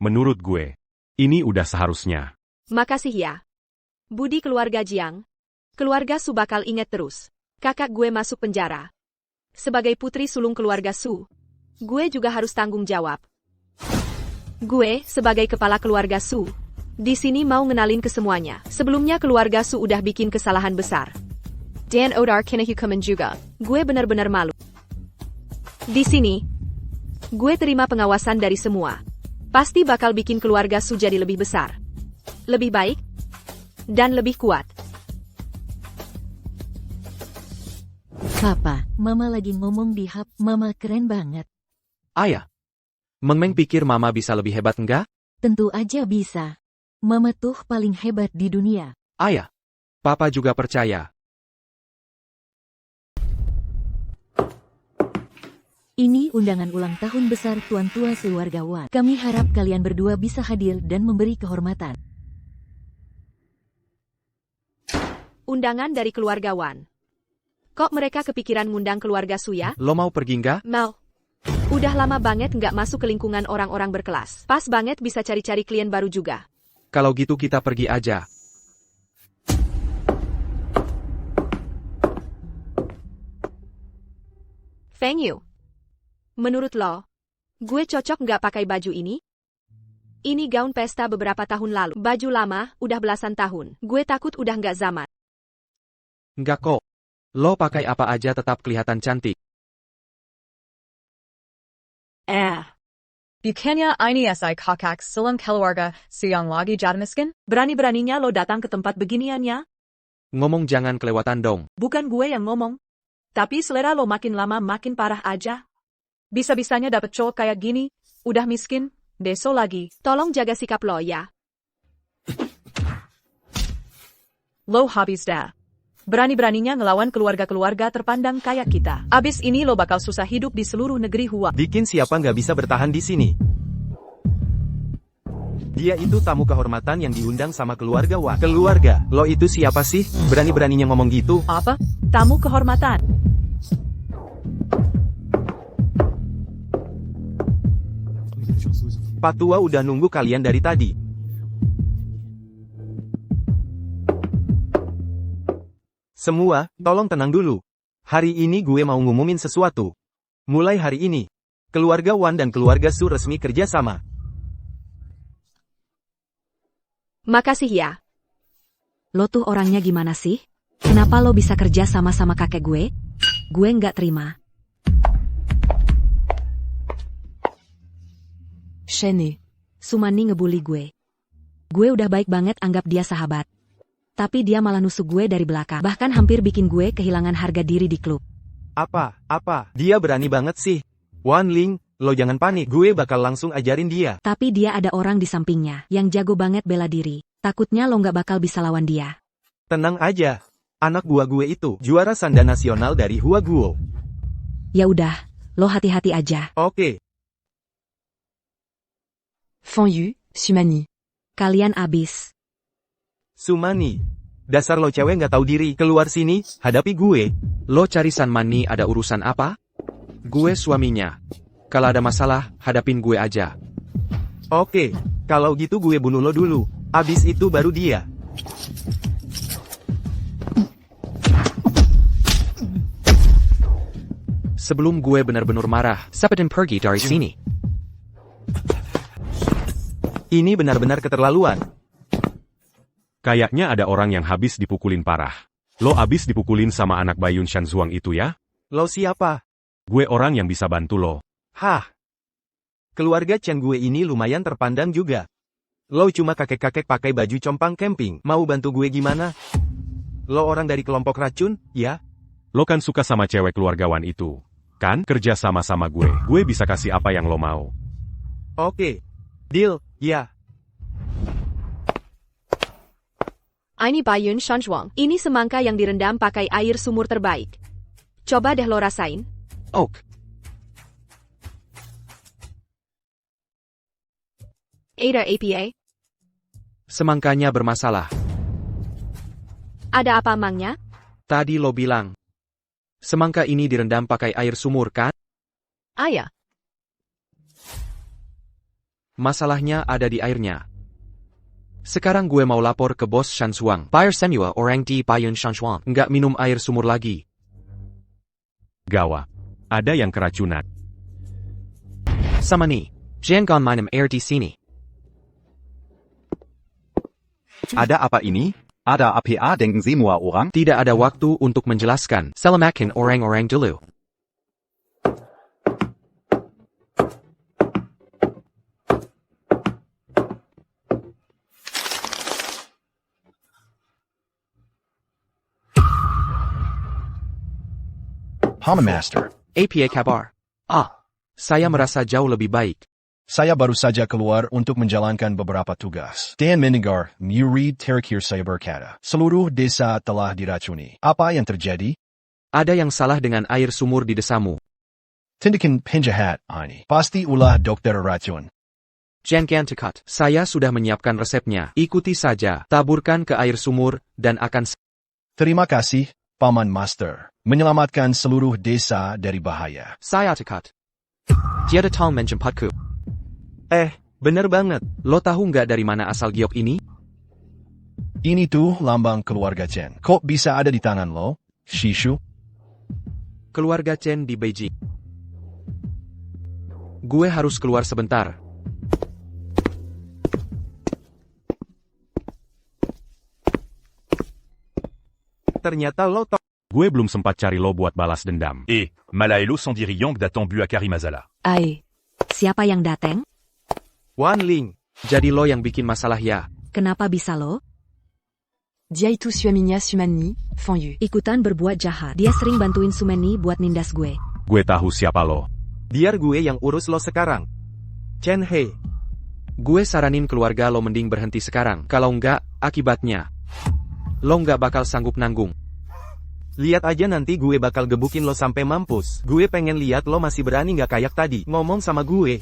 Menurut gue, ini udah seharusnya. Makasih ya. Budi keluarga Jiang. Keluarga Su bakal inget terus. Kakak gue masuk penjara. Sebagai putri sulung keluarga Su, gue juga harus tanggung jawab. Gue, sebagai kepala keluarga Su, di sini mau ngenalin ke semuanya. Sebelumnya keluarga Su udah bikin kesalahan besar. Dan Odar kena hukuman juga. Gue benar-benar malu. Di sini, gue terima pengawasan dari semua. Pasti bakal bikin keluarga Su jadi lebih besar, lebih baik, dan lebih kuat. Papa, Mama lagi ngomong di hub, Mama keren banget. Ayah. Meng pikir Mama bisa lebih hebat enggak? Tentu aja bisa. Mama tuh paling hebat di dunia. Ayah. Papa juga percaya. Ini undangan ulang tahun besar Tuan Tua keluarga Wan. Kami harap kalian berdua bisa hadir dan memberi kehormatan. Undangan dari keluarga Wan. Kok mereka kepikiran ngundang keluarga Su ya? Lo mau pergi nggak? Mau. Udah lama banget nggak masuk ke lingkungan orang-orang berkelas. Pas banget bisa cari-cari klien baru juga. Kalau gitu kita pergi aja. Feng Yu. Menurut lo, gue cocok nggak pakai baju ini? Ini gaun pesta beberapa tahun lalu. Baju lama, udah belasan tahun. Gue takut udah nggak zaman. Nggak kok. Lo pakai apa aja tetap kelihatan cantik. Bukannya ini SI kakak silang keluarga siang lagi jadi miskin? Berani-beraninya lo datang ke tempat beginiannya? Ngomong jangan kelewatan dong. Bukan gue yang ngomong. Tapi selera lo makin lama makin parah aja. Bisa-bisanya dapet cowok kayak gini, udah miskin, deso lagi. Tolong jaga sikap lo ya. Lo habis dah. Berani-beraninya ngelawan keluarga-keluarga terpandang kayak kita. Abis ini lo bakal susah hidup di seluruh negeri Hua. Bikin siapa nggak bisa bertahan di sini. Dia itu tamu kehormatan yang diundang sama keluarga Wan. Keluarga, lo itu siapa sih? Berani-beraninya ngomong gitu? Apa? Tamu kehormatan? Pak Tua udah nunggu kalian dari tadi. Semua, tolong tenang dulu. Hari ini gue mau ngumumin sesuatu. Mulai hari ini, keluarga Wan dan keluarga Su resmi kerja sama. Makasih ya. Lo tuh orangnya gimana sih? Kenapa lo bisa kerja sama-sama kakek gue? Gue nggak terima. Shane. Sumani ngebully gue. Gue udah baik banget anggap dia sahabat. Tapi dia malah nusuk gue dari belakang. Bahkan hampir bikin gue kehilangan harga diri di klub. Apa? Dia berani banget sih. Wan Ling, lo jangan panik. Gue bakal langsung ajarin dia. Tapi dia ada orang di sampingnya yang jago banget bela diri. Takutnya lo nggak bakal bisa lawan dia. Tenang aja. Anak buah gue itu juara sanda nasional dari Hua Guo. Ya udah, lo hati-hati aja. Oke. Fan Yu, Sumani. Kalian abis. Sumani. Dasar lo cewek nggak tahu diri. Keluar sini, hadapi gue. Lo cari San Mani ada urusan apa? Gue suaminya. Kalau ada masalah, hadapin gue aja. Oke, kalau gitu gue bunuh lo dulu. Abis itu baru dia. Sebelum gue benar-benar marah, Cepetan pergi dari sini. Ini benar-benar keterlaluan. Kayaknya ada orang yang habis dipukulin parah. Lo habis dipukulin sama anak Bayun Shanzuang itu ya? Lo siapa? Gue orang yang bisa bantu lo. Hah? Keluarga Chen gue ini lumayan terpandang juga. Lo cuma kakek-kakek pakai baju compang camping. Mau bantu gue gimana? Lo orang dari kelompok racun, ya? Lo kan suka sama cewek keluargawan itu. Kan? Kerja sama-sama gue. Gue bisa kasih apa yang lo mau. Oke. Deal, ya. Ini Bayun Shanzhuang. Ini semangka yang direndam pakai air sumur terbaik. Coba deh lo rasain. Oak. Ada APA? Semangkanya bermasalah. Ada apa emangnya? Tadi lo bilang. Semangka ini direndam pakai air sumur kan? Ayah. Masalahnya ada di airnya. Sekarang gue mau lapor ke bos Shanzhuang. Buyer semua orang di Bayun Shanzhuang. Nggak minum air sumur lagi. Gawat. Ada yang keracunan. Sama nih. Jangan minum air di sini. Ada apa ini? Ada APA dengan semua orang? Tidak ada waktu untuk menjelaskan. Selamatkan orang-orang dulu. Hama Master. APA kabar. Saya merasa jauh lebih baik. Saya baru saja keluar untuk menjalankan beberapa tugas. Dan mendengar Murid terakhir saya berkata, seluruh desa telah diracuni. Apa yang terjadi? Ada yang salah dengan air sumur di desamu. Tindakan penjahat ini. Pasti ulah dokter racun. Jangan tekat. Saya sudah menyiapkan resepnya. Ikuti saja. Taburkan ke air sumur, dan akan... Terima kasih, Paman Master. Menyelamatkan seluruh desa dari bahaya. Saya tekat. Tiada tolong menjemputku. Bener banget. Lo tahu nggak dari mana asal giok ini? Ini tuh lambang keluarga Chen. Kok bisa ada di tangan lo, Shishu? Keluarga Chen di Beijing. Gue harus keluar sebentar. Ternyata lo Gue belum sempat cari lo buat balas dendam. Malaelo s'en dit rien d'attend bu à Karimazala. Siapa yang datang? Wan Ling. Jadi lo yang bikin masalah ya? Kenapa bisa lo? Dia itu suaminya Sumani, Fan Yu. Ikutan berbuat jahat. Dia sering bantuin Sumani buat nindas gue. Gue tahu siapa lo. Biar gue yang urus lo sekarang. Chen He. Gue saranin keluarga lo mending berhenti sekarang. Kalau enggak, akibatnya lo nggak bakal sanggup nanggung. Lihat aja nanti gue bakal gebukin lo sampai mampus. Gue pengen lihat lo masih berani nggak kayak tadi ngomong sama gue.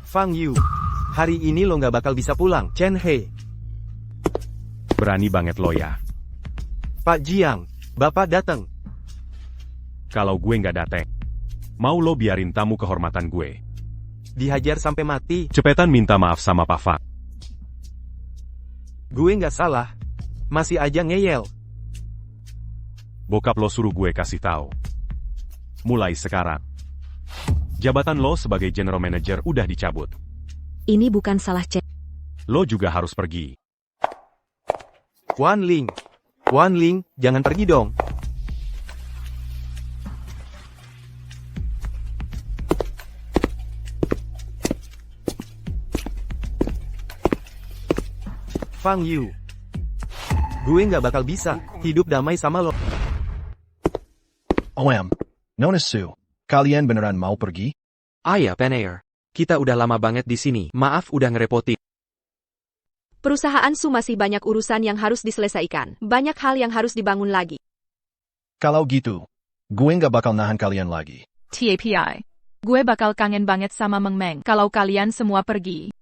Fang Yu. Hari ini lo nggak bakal bisa pulang. Chen He. Berani banget lo ya. Pak Jiang. Bapak datang. Kalau gue nggak dateng, mau lo biarin tamu kehormatan gue. Dihajar sampai mati. Cepetan minta maaf sama Pak Fang. Gue nggak salah. Masih aja ngeyel. Bokap lo suruh gue kasih tahu. Mulai sekarang, jabatan lo sebagai general manager udah dicabut. Ini bukan salah Chen. Lo juga harus pergi. Wan Ling, jangan pergi dong. Fang Yu, gue nggak bakal bisa hidup damai sama lo. Nona Su, kalian beneran mau pergi? Ayah Penair, kita udah lama banget di sini. Maaf udah ngerepotin. Perusahaan Su masih banyak urusan yang harus diselesaikan. Banyak hal yang harus dibangun lagi. Kalau gitu, gue nggak bakal nahan kalian lagi. TAPI. Gue bakal kangen banget sama Meng Meng kalau kalian semua pergi.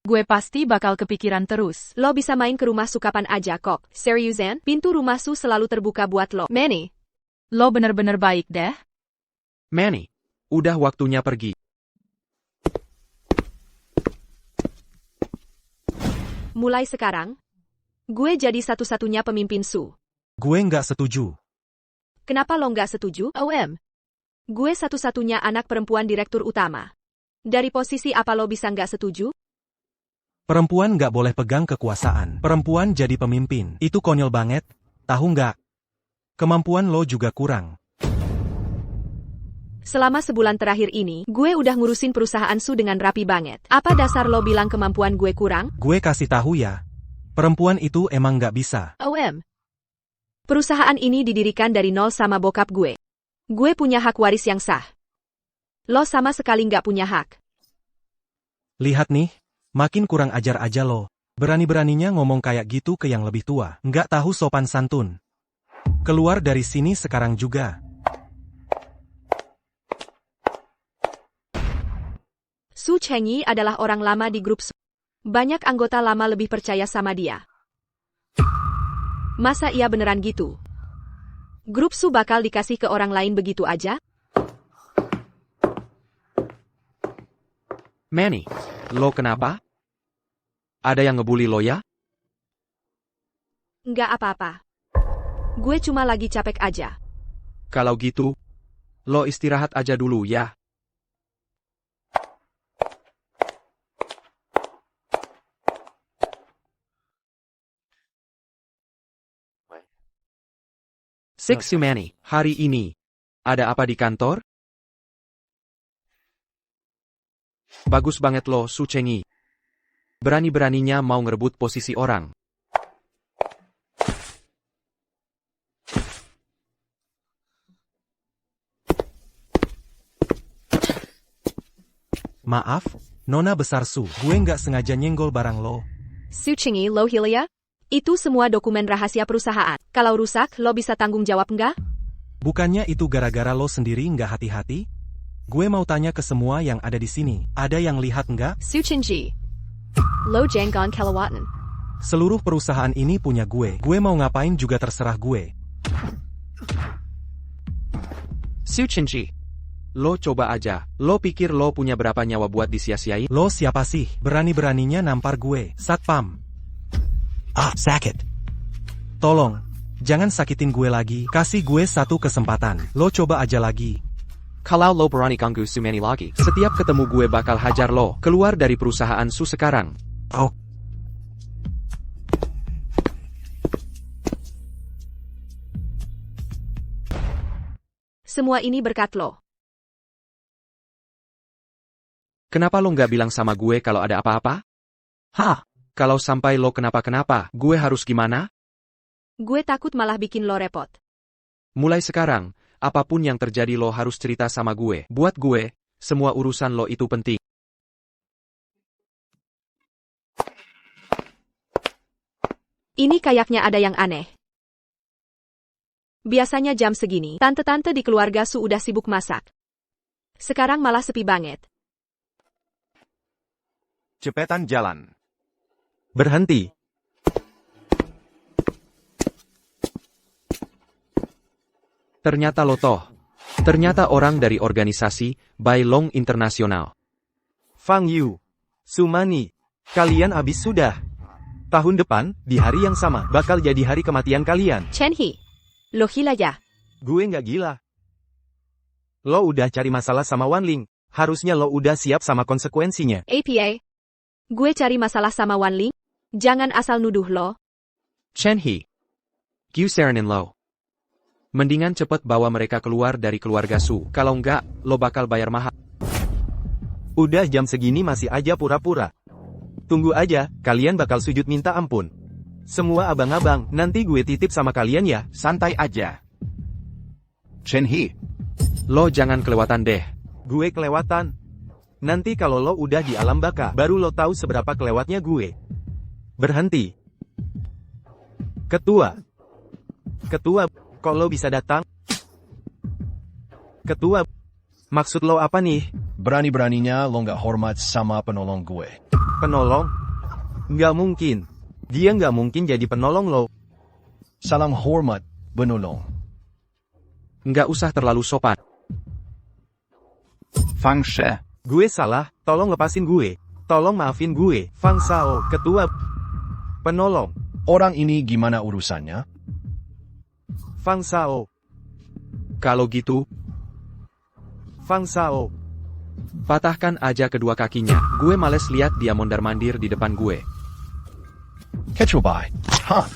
Gue pasti bakal kepikiran terus. Lo bisa main ke rumah Su kapan aja kok. Seriusan, pintu rumah Su selalu terbuka buat lo. Manny. Lo bener-bener baik deh. Manny, udah waktunya pergi. Mulai sekarang, gue jadi satu-satunya pemimpin Su. Gue nggak setuju. Kenapa lo nggak setuju? Gue satu-satunya anak perempuan direktur utama. Dari posisi apa lo bisa nggak setuju? Perempuan nggak boleh pegang kekuasaan. Perempuan jadi pemimpin. Itu konyol banget, tahu nggak? Kemampuan lo juga kurang. Selama sebulan terakhir ini, gue udah ngurusin perusahaan Su dengan rapi banget. Apa dasar lo bilang kemampuan gue kurang? Gue kasih tahu ya. Perempuan itu emang nggak bisa. Perusahaan ini didirikan dari nol sama bokap gue. Gue punya hak waris yang sah. Lo sama sekali nggak punya hak. Lihat nih, makin kurang ajar aja lo. Berani-beraninya ngomong kayak gitu ke yang lebih tua. Nggak tahu sopan santun. Keluar dari sini sekarang juga. Su Chengyi adalah orang lama di grup Su. Banyak anggota lama lebih percaya sama dia. Masa iya beneran gitu? Grup Su bakal dikasih ke orang lain begitu aja? Manny, lo kenapa? Ada yang ngebully lo ya? Nggak apa-apa. Gue cuma lagi capek aja. Kalau gitu, lo istirahat aja dulu ya. Six Manny, hari ini, ada apa di kantor? Bagus banget lo, Su Chengyi. Berani-beraninya mau ngerebut posisi orang. Maaf, Nona Besar Su. Gue nggak sengaja nyenggol barang lo. Su Chengyi lo Hilia? Itu semua dokumen rahasia perusahaan. Kalau rusak, lo bisa tanggung jawab nggak? Bukannya itu gara-gara lo sendiri nggak hati-hati? Gue mau tanya ke semua yang ada di sini. Ada yang lihat nggak? Su Chengyi. Lo janggon kelewatan. Seluruh perusahaan ini punya gue. Gue mau ngapain juga terserah gue. Su Chengyi. Lo coba aja. Lo pikir lo punya berapa nyawa buat disia-siain? Lo siapa sih? Berani-beraninya nampar gue. Satpam. Sakit. Tolong, jangan sakitin gue lagi. Kasih gue satu kesempatan. Lo coba aja lagi. Kalau lo berani ganggu Su Manny lagi, setiap ketemu gue bakal hajar lo. Keluar dari perusahaan Su sekarang. Semua ini berkat lo. Kenapa lo nggak bilang sama gue kalau ada apa-apa? Kalau sampai lo kenapa-kenapa, gue harus gimana? Gue takut malah bikin lo repot. Mulai sekarang, apapun yang terjadi lo harus cerita sama gue. Buat gue, semua urusan lo itu penting. Ini kayaknya ada yang aneh. Biasanya jam segini, tante-tante di keluarga Su udah sibuk masak. Sekarang malah sepi banget. Cepetan jalan. Berhenti. Ternyata lo toh. Ternyata orang dari organisasi Bailong Internasional. Fang Yu, Sumani, kalian habis sudah. Tahun depan, di hari yang sama, bakal jadi hari kematian kalian. Chen He, lo gila ya? Gue nggak gila. Lo udah cari masalah sama Wan Ling, harusnya lo udah siap sama konsekuensinya. APA, gue cari masalah sama Wan Ling? Jangan asal nuduh lo. Chen He. Gu Saranin Lo. Mendingan cepet bawa mereka keluar dari keluarga Su, kalau enggak, lo bakal bayar mahal. Udah jam segini masih aja pura-pura. Tunggu aja, kalian bakal sujud minta ampun. Semua abang-abang, nanti gue titip sama kalian ya. Santai aja. Chen He. Lo jangan kelewatan deh. Gue kelewatan. Nanti kalau lo udah di alam baka, baru lo tahu seberapa kelewatnya gue. Berhenti. Ketua, kok lo bisa datang? Ketua, maksud lo apa nih? Berani-beraninya lo nggak hormat sama penolong gue. Penolong? Nggak mungkin. Dia nggak mungkin jadi penolong lo. Salam hormat, penolong. Nggak usah terlalu sopan. Fang She. Gue salah, tolong lepasin gue. Tolong maafin gue. Fang Sao, ketua. Penolong. Orang ini gimana urusannya? Fang Sao. Kalau gitu, Fang Sao. patahkan aja kedua kakinya. Gue males lihat dia mondar-mandir di depan gue. Kecobai. Hah.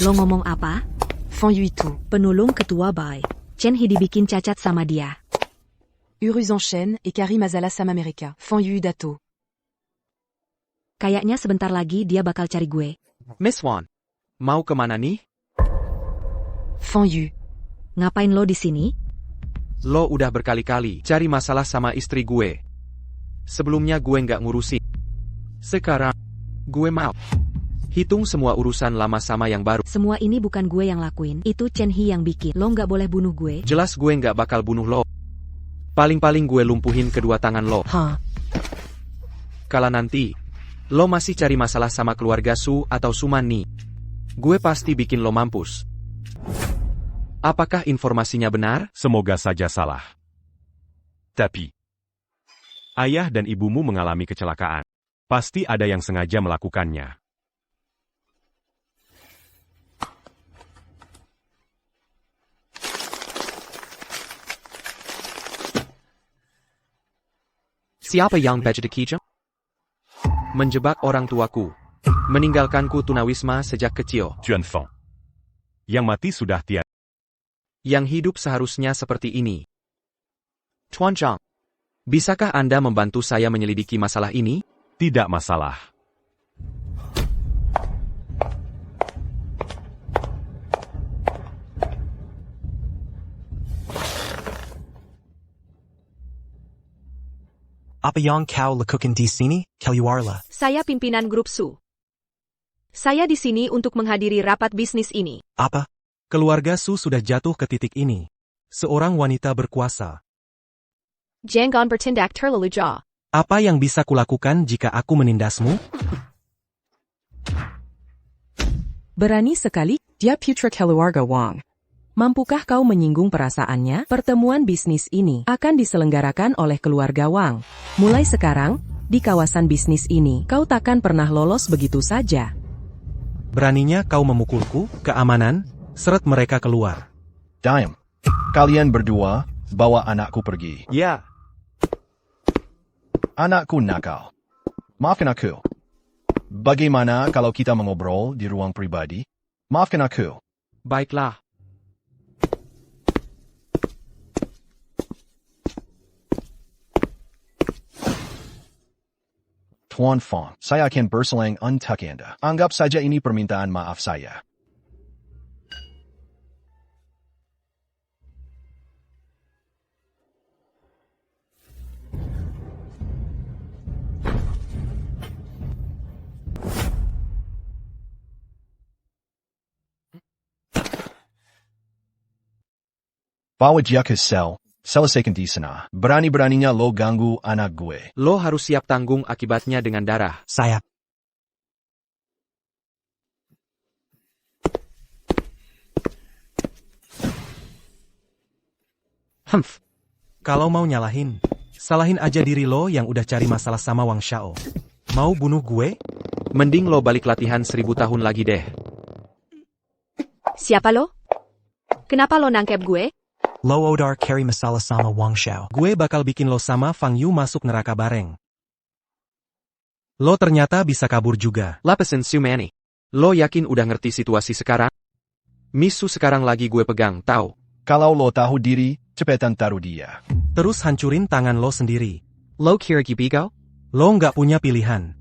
Lo ngomong apa? Fang Yu itu. Penolong ketua Bai. Chen He dibikin cacat sama dia. Uruz Chen et Karim Azala Sam America. Fang Yu Dato. Kayaknya sebentar lagi dia bakal cari gue. Miss Wan, mau kemana nih? Fang Yu. Ngapain lo di sini? Lo udah berkali-kali cari masalah sama istri gue. Sebelumnya gue nggak ngurusin. Sekarang, gue mau. Hitung semua urusan lama sama yang baru. Semua ini bukan gue yang lakuin, itu Chen He yang bikin. Lo nggak boleh bunuh gue. Jelas gue nggak bakal bunuh lo. Paling-paling gue lumpuhin kedua tangan lo. Kala nanti, lo masih cari masalah sama keluarga Su atau Sumani, gue pasti bikin lo mampus. Apakah informasinya benar? Semoga saja salah. Tapi, ayah dan ibumu mengalami kecelakaan. Pasti ada yang sengaja melakukannya. Siapa yang Bajadikijam? Menjebak orang tuaku. Meninggalkanku tunawisma sejak kecil. Juan Feng. Yang mati sudah tiada. Yang hidup seharusnya seperti ini. Tuan Zhang, bisakah Anda membantu saya menyelidiki masalah ini? Tidak masalah. Apa yang kau lakukan di sini, Keluarla? Saya pimpinan grup Su. Saya di sini untuk menghadiri rapat bisnis ini. Apa? Keluarga Su sudah jatuh ke titik ini. Seorang wanita berkuasa. Jangan bertindak terlalu jauh. Apa yang bisa kulakukan jika aku menindasmu? Berani sekali, dia putra keluarga Wang. Mampukah kau menyinggung perasaannya? Pertemuan bisnis ini akan diselenggarakan oleh keluarga Wang. Mulai sekarang, di kawasan bisnis ini, kau takkan pernah lolos begitu saja. Beraninya kau memukulku, keamanan, seret mereka keluar. Diam. Kalian berdua, bawa anakku pergi. Ya. Anakku nakal. Maafkan aku. Bagaimana kalau kita mengobrol di ruang pribadi? Maafkan aku. Baiklah. Tuan Fong, saya akan berselang untuk Anda. Anggap saja ini permintaan maaf saya. Bawa dia ke sel. Selesaikan di sana. Berani-beraninya lo ganggu anak gue. Lo harus siap tanggung akibatnya dengan darah. Saya. Kalau mau nyalahin, Salahin aja diri lo yang udah cari masalah sama Wang Xiao. Mau bunuh gue? Mending lo balik latihan 1000 tahun lagi deh. Siapa lo? Kenapa lo nangkep gue? Lo odar carry masalah sama Wang Xiao. Gue bakal bikin lo sama Fang Yu masuk neraka bareng. Lo ternyata bisa kabur juga. Lapisan Sumani. Lo yakin udah ngerti situasi sekarang? Misu sekarang lagi gue pegang, tahu. Kalau lo tahu diri, cepetan taruh dia. Terus hancurin tangan lo sendiri. Lo kira kipikau? Lo nggak punya pilihan.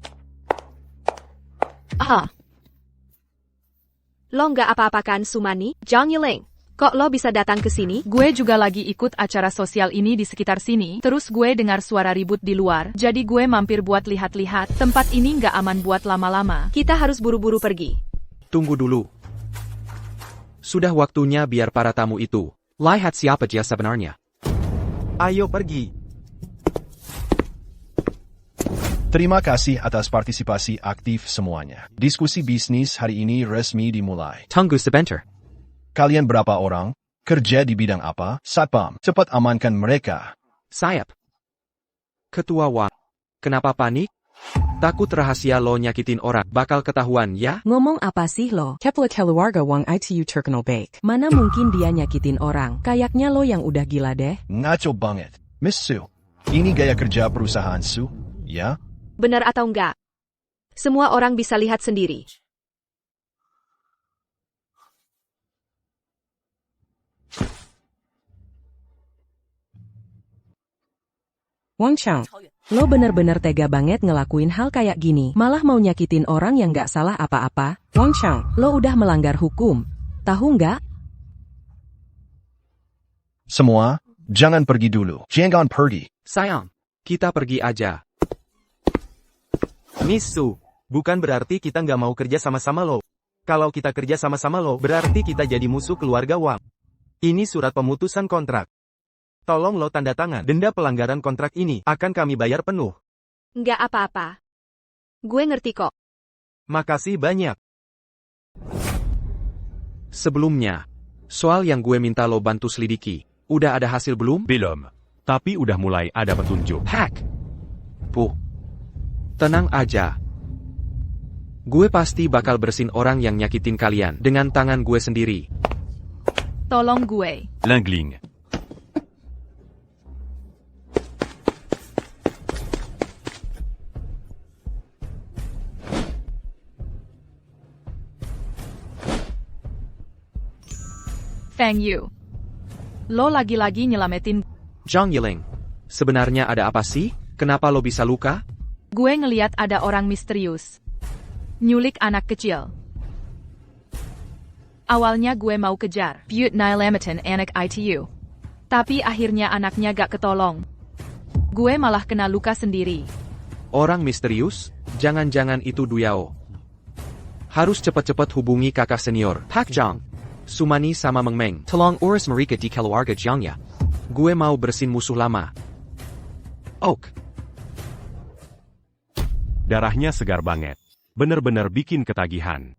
Lo nggak apa-apakan Sumani? Zhang Yiling, kok lo bisa datang ke sini? Gue juga lagi ikut acara sosial ini di sekitar sini, terus gue dengar suara ribut di luar, jadi gue mampir buat lihat-lihat. Tempat ini nggak aman buat lama-lama. Kita harus buru-buru pergi. Tunggu dulu. Sudah waktunya biar para tamu itu lihat siapa dia sebenarnya. Ayo pergi. Terima kasih atas partisipasi aktif semuanya. Diskusi bisnis hari ini resmi dimulai. Tunggu sebentar. Kalian berapa orang? Kerja di bidang apa? Satpam, cepat amankan mereka. Sayap. Ketua Wang. Kenapa panik? Takut rahasia lo nyakitin orang bakal ketahuan ya? Ngomong apa sih lo? Kepala keluarga Wang itu terkenal baik. Mana mungkin dia nyakitin orang? Kayaknya lo yang udah gila deh. Ngaco banget. Miss Su, ini gaya kerja perusahaan Su, ya? Benar atau enggak? Semua orang bisa lihat sendiri. Wang Chang, lo bener-bener tega banget ngelakuin hal kayak gini, malah mau nyakitin orang yang gak salah apa-apa. Wang Chang, lo udah melanggar hukum. Tahu nggak? Semua, jangan pergi dulu. Jangan pergi. Sayang, kita pergi aja. Miss Su, bukan berarti kita nggak mau kerja sama-sama lo. Kalau kita kerja sama-sama lo, berarti kita jadi musuh keluarga Wang. Ini surat pemutusan kontrak. Tolong lo tanda tangan. Denda pelanggaran kontrak ini akan kami bayar penuh. Nggak apa-apa. Gue ngerti kok. Makasih banyak. Sebelumnya, soal yang gue minta lo bantu selidiki, udah ada hasil belum? Belum. Tapi udah mulai ada petunjuk. Hack. Puh. Tenang aja. Gue pasti bakal bersihin orang yang nyakitin kalian dengan tangan gue sendiri. Tolong gue. Lingling. Fang Yu. Lo lagi-lagi nyelamatin. Zhang Yiling. Sebenarnya ada apa sih? Kenapa lo bisa luka? Gue ngeliat ada orang misterius. Nyulik anak kecil. Awalnya gue mau kejar. Buat nyelamatin anak itu. Tapi akhirnya anaknya gak ketolong. Gue malah kena luka sendiri. Orang misterius? Jangan-jangan itu Duyao. Harus cepat-cepat hubungi kakak senior, Pak Zhang. Sumani sama Meng Meng. Tolong urus mereka di keluarga Zhang ya. Gue mau bersin musuh lama. Ok. Darahnya segar banget. Bener-bener bikin ketagihan.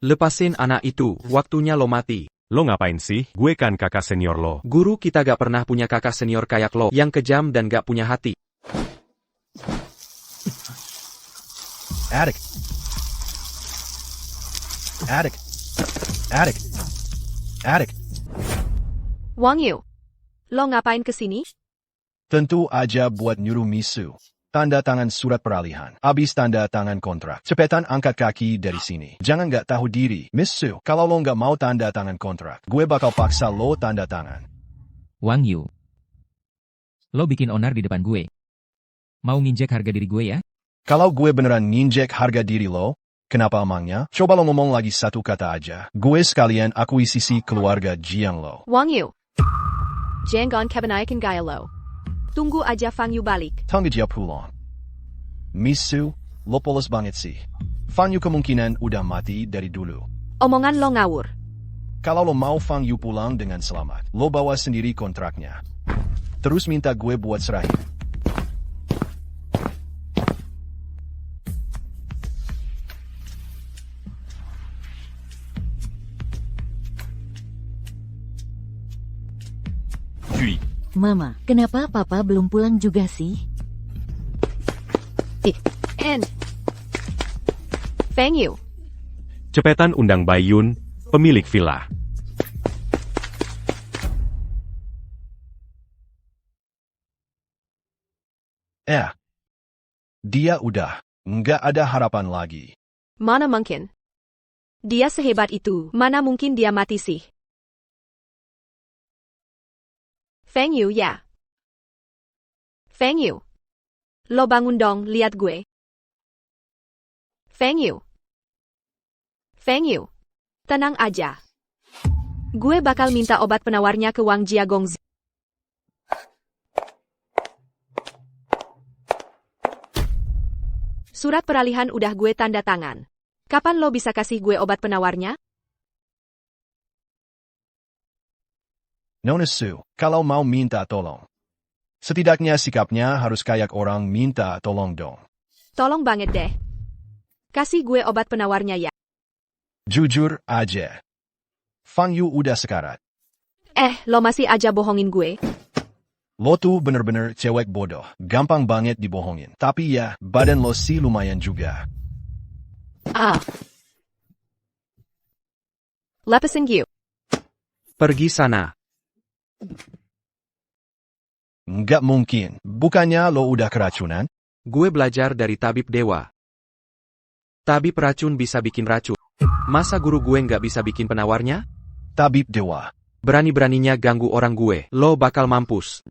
Lepasin anak itu, waktunya lo mati. Lo ngapain sih? Gue kan kakak senior lo. Guru kita gak pernah punya kakak senior kayak lo, yang kejam dan gak punya hati. Adik. Adik. Adik. Adik. Wang Yu, lo ngapain ke sini? Tentu aja buat nyuruh Misu. Tanda tangan surat peralihan. Abis tanda tangan kontrak. Cepetan angkat kaki dari sini. Jangan nggak tahu diri. Misu, kalau lo nggak mau tanda tangan kontrak, gue bakal paksa lo tanda tangan. Wang Yu. Lo bikin onar di depan gue. Mau nginjek harga diri gue ya? Kalau gue beneran nginjek harga diri lo, kenapa emangnya? Coba lo ngomong lagi satu kata aja. Gue sekalian akuisisi keluarga Jiang lo. Wang Yu. Jangan kebanyakan gaya lo. Tunggu aja Fang Yu balik. Tunggu dia pulang. Misu, lo polos banget sih. Fang Yu kemungkinan udah mati dari dulu. Omongan lo ngawur. Kalau lo mau Fang Yu pulang dengan selamat, lo bawa sendiri kontraknya. Terus minta gue buat serahin. Puis, Mama, kenapa Papa belum pulang juga sih? And Feng Yu. Cepetan undang Bai Yun, pemilik villa. Dia udah. Nggak ada harapan lagi. Mana mungkin? Dia sehebat itu, mana mungkin dia mati sih? Feng Yu ya. Feng Yu. Lo bangun dong, lihat gue. Feng Yu. Feng Yu. Tenang aja. Gue bakal minta obat penawarnya ke Wang Jiagongzi. Surat peralihan udah gue tanda tangan. Kapan lo bisa kasih gue obat penawarnya? Nona Su, kalau mau minta tolong. Setidaknya sikapnya harus kayak orang minta tolong dong. Tolong banget deh. Kasih gue obat penawarnya ya. Jujur aja. Fang Yu udah sekarat. Lo masih aja bohongin gue. Lo tuh bener-bener cewek bodoh. Gampang banget dibohongin. Tapi ya, badan lo sih lumayan juga. Lepasin Yu. Pergi sana. Nggak mungkin. Bukannya lo udah keracunan? Gue belajar dari tabib dewa. Tabib racun bisa bikin racun. Masa guru gue nggak bisa bikin penawarnya? Tabib dewa. Berani-beraninya ganggu orang gue. Lo bakal mampus.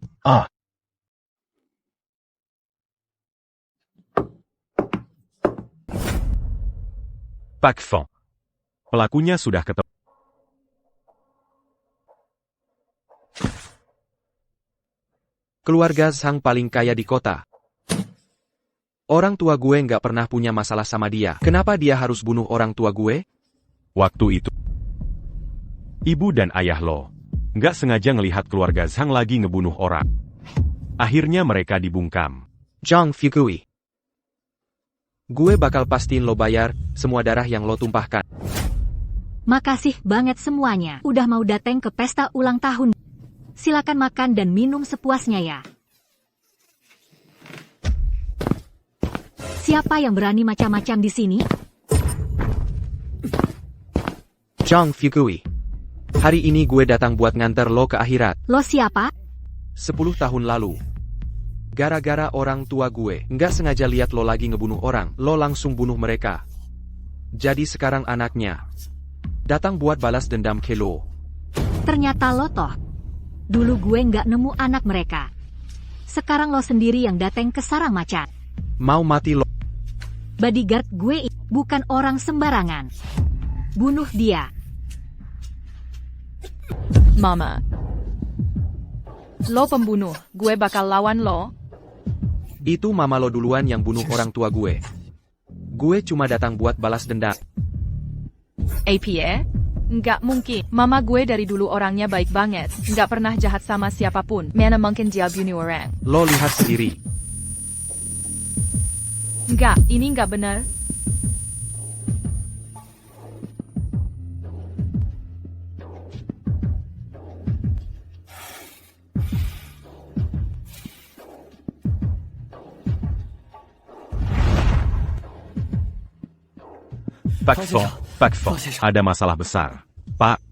Pak Feng. Pelakunya sudah ketemu. Keluarga Zhang paling kaya di kota. Orang tua gue nggak pernah punya masalah sama dia. Kenapa dia harus bunuh orang tua gue? Waktu itu, ibu dan ayah lo nggak sengaja ngelihat keluarga Zhang lagi ngebunuh orang. Akhirnya mereka dibungkam. Zhang Fukui. Gue bakal pastiin lo bayar semua darah yang lo tumpahkan. Makasih banget semuanya. Udah mau datang ke pesta ulang tahun. Silakan makan dan minum sepuasnya ya. Siapa yang berani macam-macam di sini? Zhang Fukui. Hari ini gue datang buat nganter lo ke akhirat. Lo siapa? 10 tahun lalu. Gara-gara orang tua gue nggak sengaja lihat lo lagi ngebunuh orang, lo langsung bunuh mereka. Jadi sekarang anaknya datang buat balas dendam ke lo. Ternyata lo toh. Dulu gue nggak nemu anak mereka. Sekarang lo sendiri yang datang ke sarang macan. Mau mati lo. Bodyguard gue bukan orang sembarangan. Bunuh dia. Mama. Lo pembunuh, gue bakal lawan lo. Itu mama lo duluan yang bunuh orang tua gue. Gue cuma datang buat balas dendam. APA? Nggak mungkin. Mama gue dari dulu orangnya baik banget. Nggak pernah jahat sama siapapun. Mana mungkin dia bunuh orang. Lo lihat sendiri. Nggak, ini nggak benar. Pak Feng, ada masalah besar. Pak,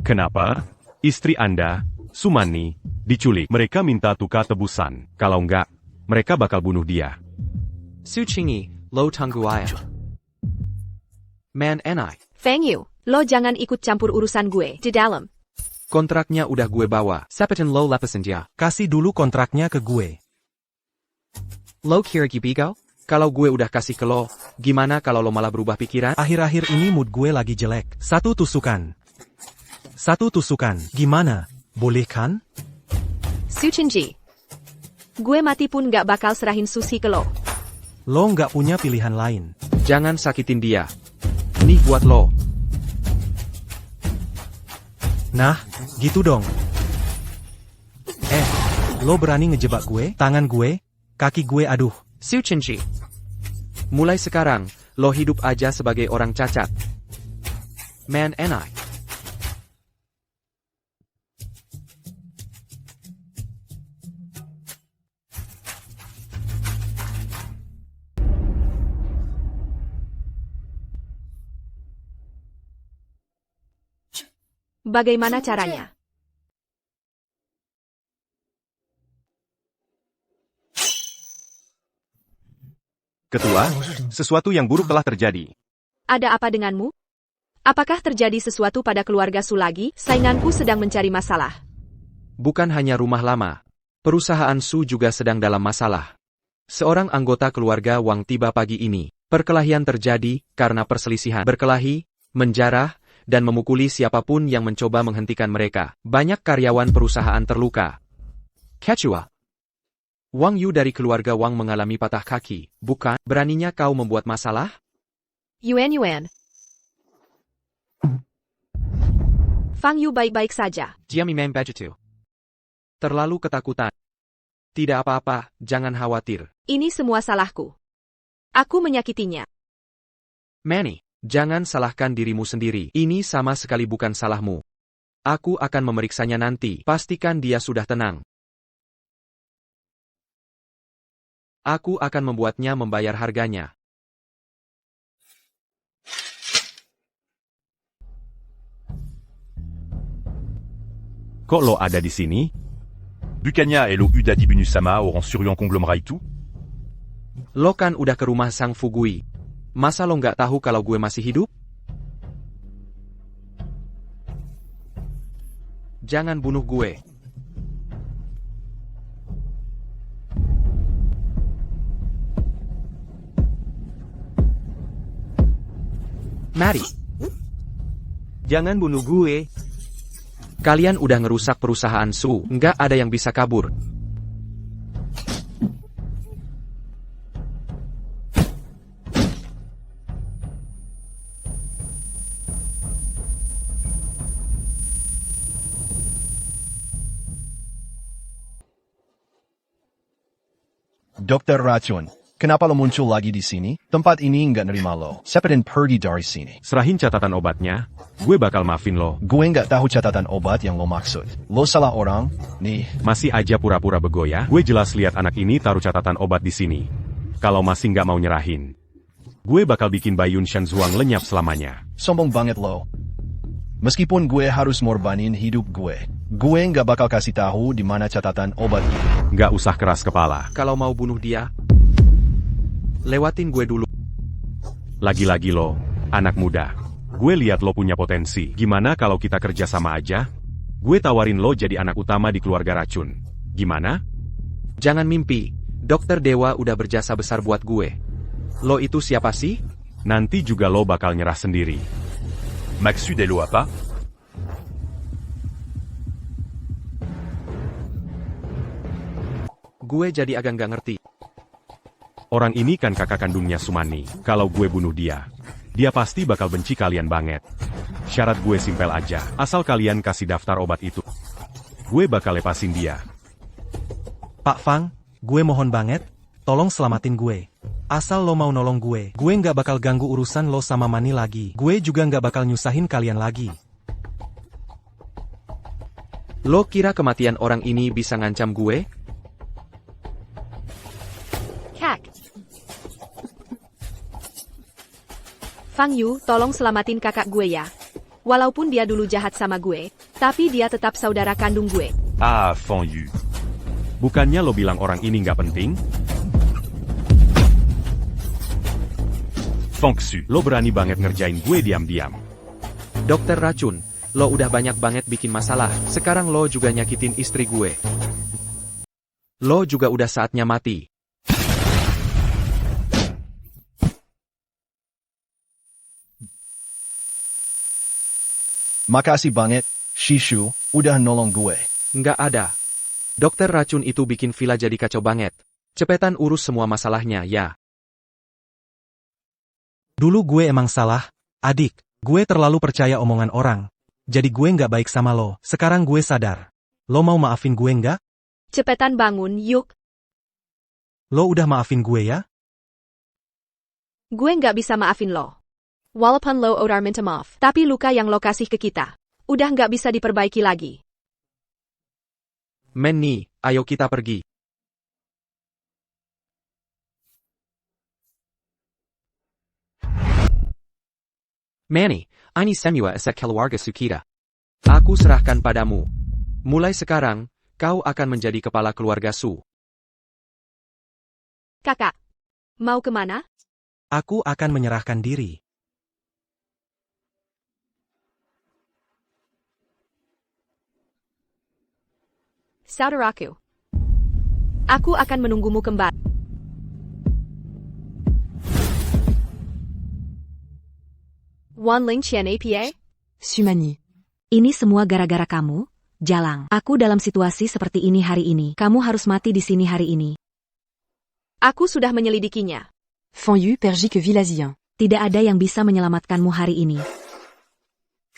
kenapa? Istri Anda, Sumani, diculik. Mereka minta tukar tebusan. Kalau enggak, mereka bakal bunuh dia. Su Qingyi, Lo Tengguaya. Man and I. Feng Yu, lo jangan ikut campur urusan gue di dalam. Kontraknya udah gue bawa. Sapetin lo lapisin dia. Kasih dulu kontraknya ke gue. Lo kira gibigau? Kalau gue udah kasih ke lo, gimana kalau lo malah berubah pikiran? Akhir-akhir ini mood gue lagi jelek. Satu tusukan. Gimana? Boleh kan? Su Qingyi. Gue mati pun gak bakal serahin Susi ke lo. Lo nggak punya pilihan lain. Jangan sakitin dia. Ini buat lo. Nah, gitu dong. Lo berani ngejebak gue? Tangan gue? Kaki gue aduh. Su Qingyi. Mulai sekarang, lo hidup aja sebagai orang cacat. Man and I. Bagaimana caranya? Ketua, sesuatu yang buruk telah terjadi. Ada apa denganmu? Apakah terjadi sesuatu pada keluarga Su lagi? Sainganku sedang mencari masalah. Bukan hanya rumah lama. Perusahaan Su juga sedang dalam masalah. Seorang anggota keluarga Wang tiba pagi ini. Perkelahian terjadi karena perselisihan. Berkelahi, menjarah, dan memukuli siapapun yang mencoba menghentikan mereka. Banyak karyawan perusahaan terluka. Kecua. Wang Yu dari keluarga Wang mengalami patah kaki. Bukan, beraninya kau membuat masalah? Yuan. Fang Yu baik-baik saja. Jiami Mem Bajitu. Terlalu ketakutan. Tidak apa-apa, jangan khawatir. Ini semua salahku. Aku menyakitinya. Manny, jangan salahkan dirimu sendiri. Ini sama sekali bukan salahmu. Aku akan memeriksanya nanti. Pastikan dia sudah tenang. Aku akan membuatnya membayar harganya. Kok lo ada di sini? Bukanya et lo Udadi Bunusama auront sur conglomerat tout? Lo kan udah ke rumah Sang Fugui. Masa lo nggak tahu kalau gue masih hidup? Jangan bunuh gue. Mari. Jangan bunuh gue. Kalian udah ngerusak perusahaan Su, nggak ada yang bisa kabur. Dr. Racun, kenapa lo muncul lagi di sini? Tempat ini nggak nerima lo. Cepetin pergi dari sini. Serahin catatan obatnya, gue bakal maafin lo. Gue nggak tahu catatan obat yang lo maksud. Lo salah orang, nih. Masih aja pura-pura bego ya? Gue jelas lihat anak ini taruh catatan obat di sini. Kalau masih nggak mau nyerahin, gue bakal bikin Bayun Shanzuang lenyap selamanya. Sombong banget lo. Meskipun gue harus ngorbanin hidup gue nggak bakal kasih tahu di mana catatan obat itu. Nggak usah keras kepala. Kalau mau bunuh dia, lewatin gue dulu. Lagi-lagi lo, anak muda. Gue lihat lo punya potensi. Gimana kalau kita kerja sama aja? Gue tawarin lo jadi anak utama di keluarga racun. Gimana? Jangan mimpi. Dokter Dewa udah berjasa besar buat gue. Lo itu siapa sih? Nanti juga lo bakal nyerah sendiri. Maksud est lo apa? Gue jadi agak nggak ngerti. Orang ini kan kakak kandungnya Sumani. Kalau gue bunuh dia, dia pasti bakal benci kalian banget. Syarat gue simpel aja. Asal kalian kasih daftar obat itu, gue bakal lepasin dia. Pak Fang, gue mohon banget, tolong selamatin gue. Asal lo mau nolong gue nggak bakal ganggu urusan lo sama Mani lagi. Gue juga nggak bakal nyusahin kalian lagi. Lo kira kematian orang ini bisa ngancam gue? Kak. Fang Yu, tolong selamatin kakak gue ya. Walaupun dia dulu jahat sama gue, tapi dia tetap saudara kandung gue. Ah, Fang Yu. Bukannya lo bilang orang ini nggak penting? Fang Xu. Lo berani banget ngerjain gue diam-diam. Dokter Racun, lo udah banyak banget bikin masalah. Sekarang lo juga nyakitin istri gue. Lo juga udah saatnya mati. Makasih banget, Shishu, udah nolong gue. Nggak ada. Dokter Racun itu bikin villa jadi kacau banget. Cepetan urus semua masalahnya, ya. Dulu gue emang salah, adik. Gue terlalu percaya omongan orang. Jadi gue nggak baik sama lo. Sekarang gue sadar. Lo mau maafin gue nggak? Cepetan bangun, yuk. Lo udah maafin gue ya? Gue nggak bisa maafin lo. Walaupun lo udah minta maaf, tapi luka yang lo kasih ke kita, udah nggak bisa diperbaiki lagi. Manny, ayo kita pergi. Manny, ini semua aset keluarga Sukita. Aku serahkan padamu. Mulai sekarang, kau akan menjadi kepala keluarga Su. Kakak, mau kemana? Aku akan menyerahkan diri. Saudaraku. Aku akan menunggumu kembali. Wan Ling Qian APA? Sumani. Ini semua gara-gara kamu, Jalang. Aku dalam situasi seperti ini hari ini. Kamu harus mati di sini hari ini. Aku sudah menyelidikinya. Fan Yu Pergique Vilazien. Tidak ada yang bisa menyelamatkanmu hari ini.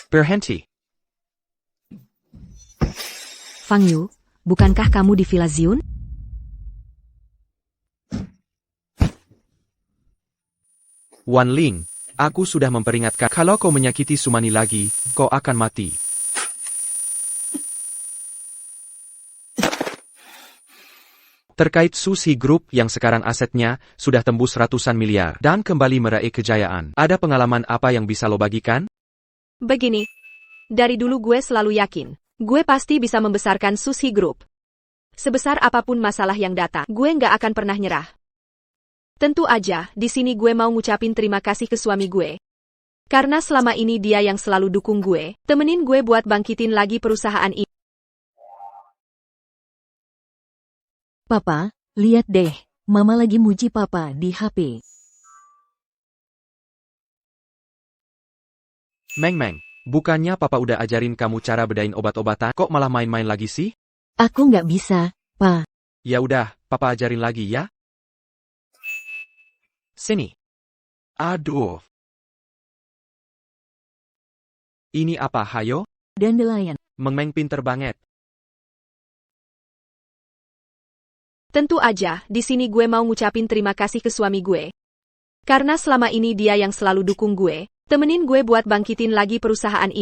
Berhenti. Fang Yu, bukankah kamu di Villa Ziun? Wan Ling, aku sudah memperingatkan kalau kau menyakiti Sumani lagi, kau akan mati. Terkait Susi Group yang sekarang asetnya sudah tembus ratusan miliar dan kembali meraih kejayaan. Ada pengalaman apa yang bisa lo bagikan? Begini. Dari dulu gue selalu yakin. Gue pasti bisa membesarkan Susi Group. Sebesar apapun masalah yang datang, gue nggak akan pernah nyerah. Tentu aja, di sini gue mau ngucapin terima kasih ke suami gue. Karena selama ini dia yang selalu dukung gue, temenin gue buat bangkitin lagi perusahaan ini. Papa, lihat deh. Mama lagi muji Papa di HP. Meng, bukannya Papa udah ajarin kamu cara bedain obat-obatan, kok malah main-main lagi sih? Aku nggak bisa, Pa. Ya udah, Papa ajarin lagi ya. Sini. Aduh. Ini apa, hayo? Dandelion. Meng pinter banget. Tentu aja, di sini gue mau ngucapin terima kasih ke suami gue. Karena selama ini dia yang selalu dukung gue, temenin gue buat bangkitin lagi perusahaan ini.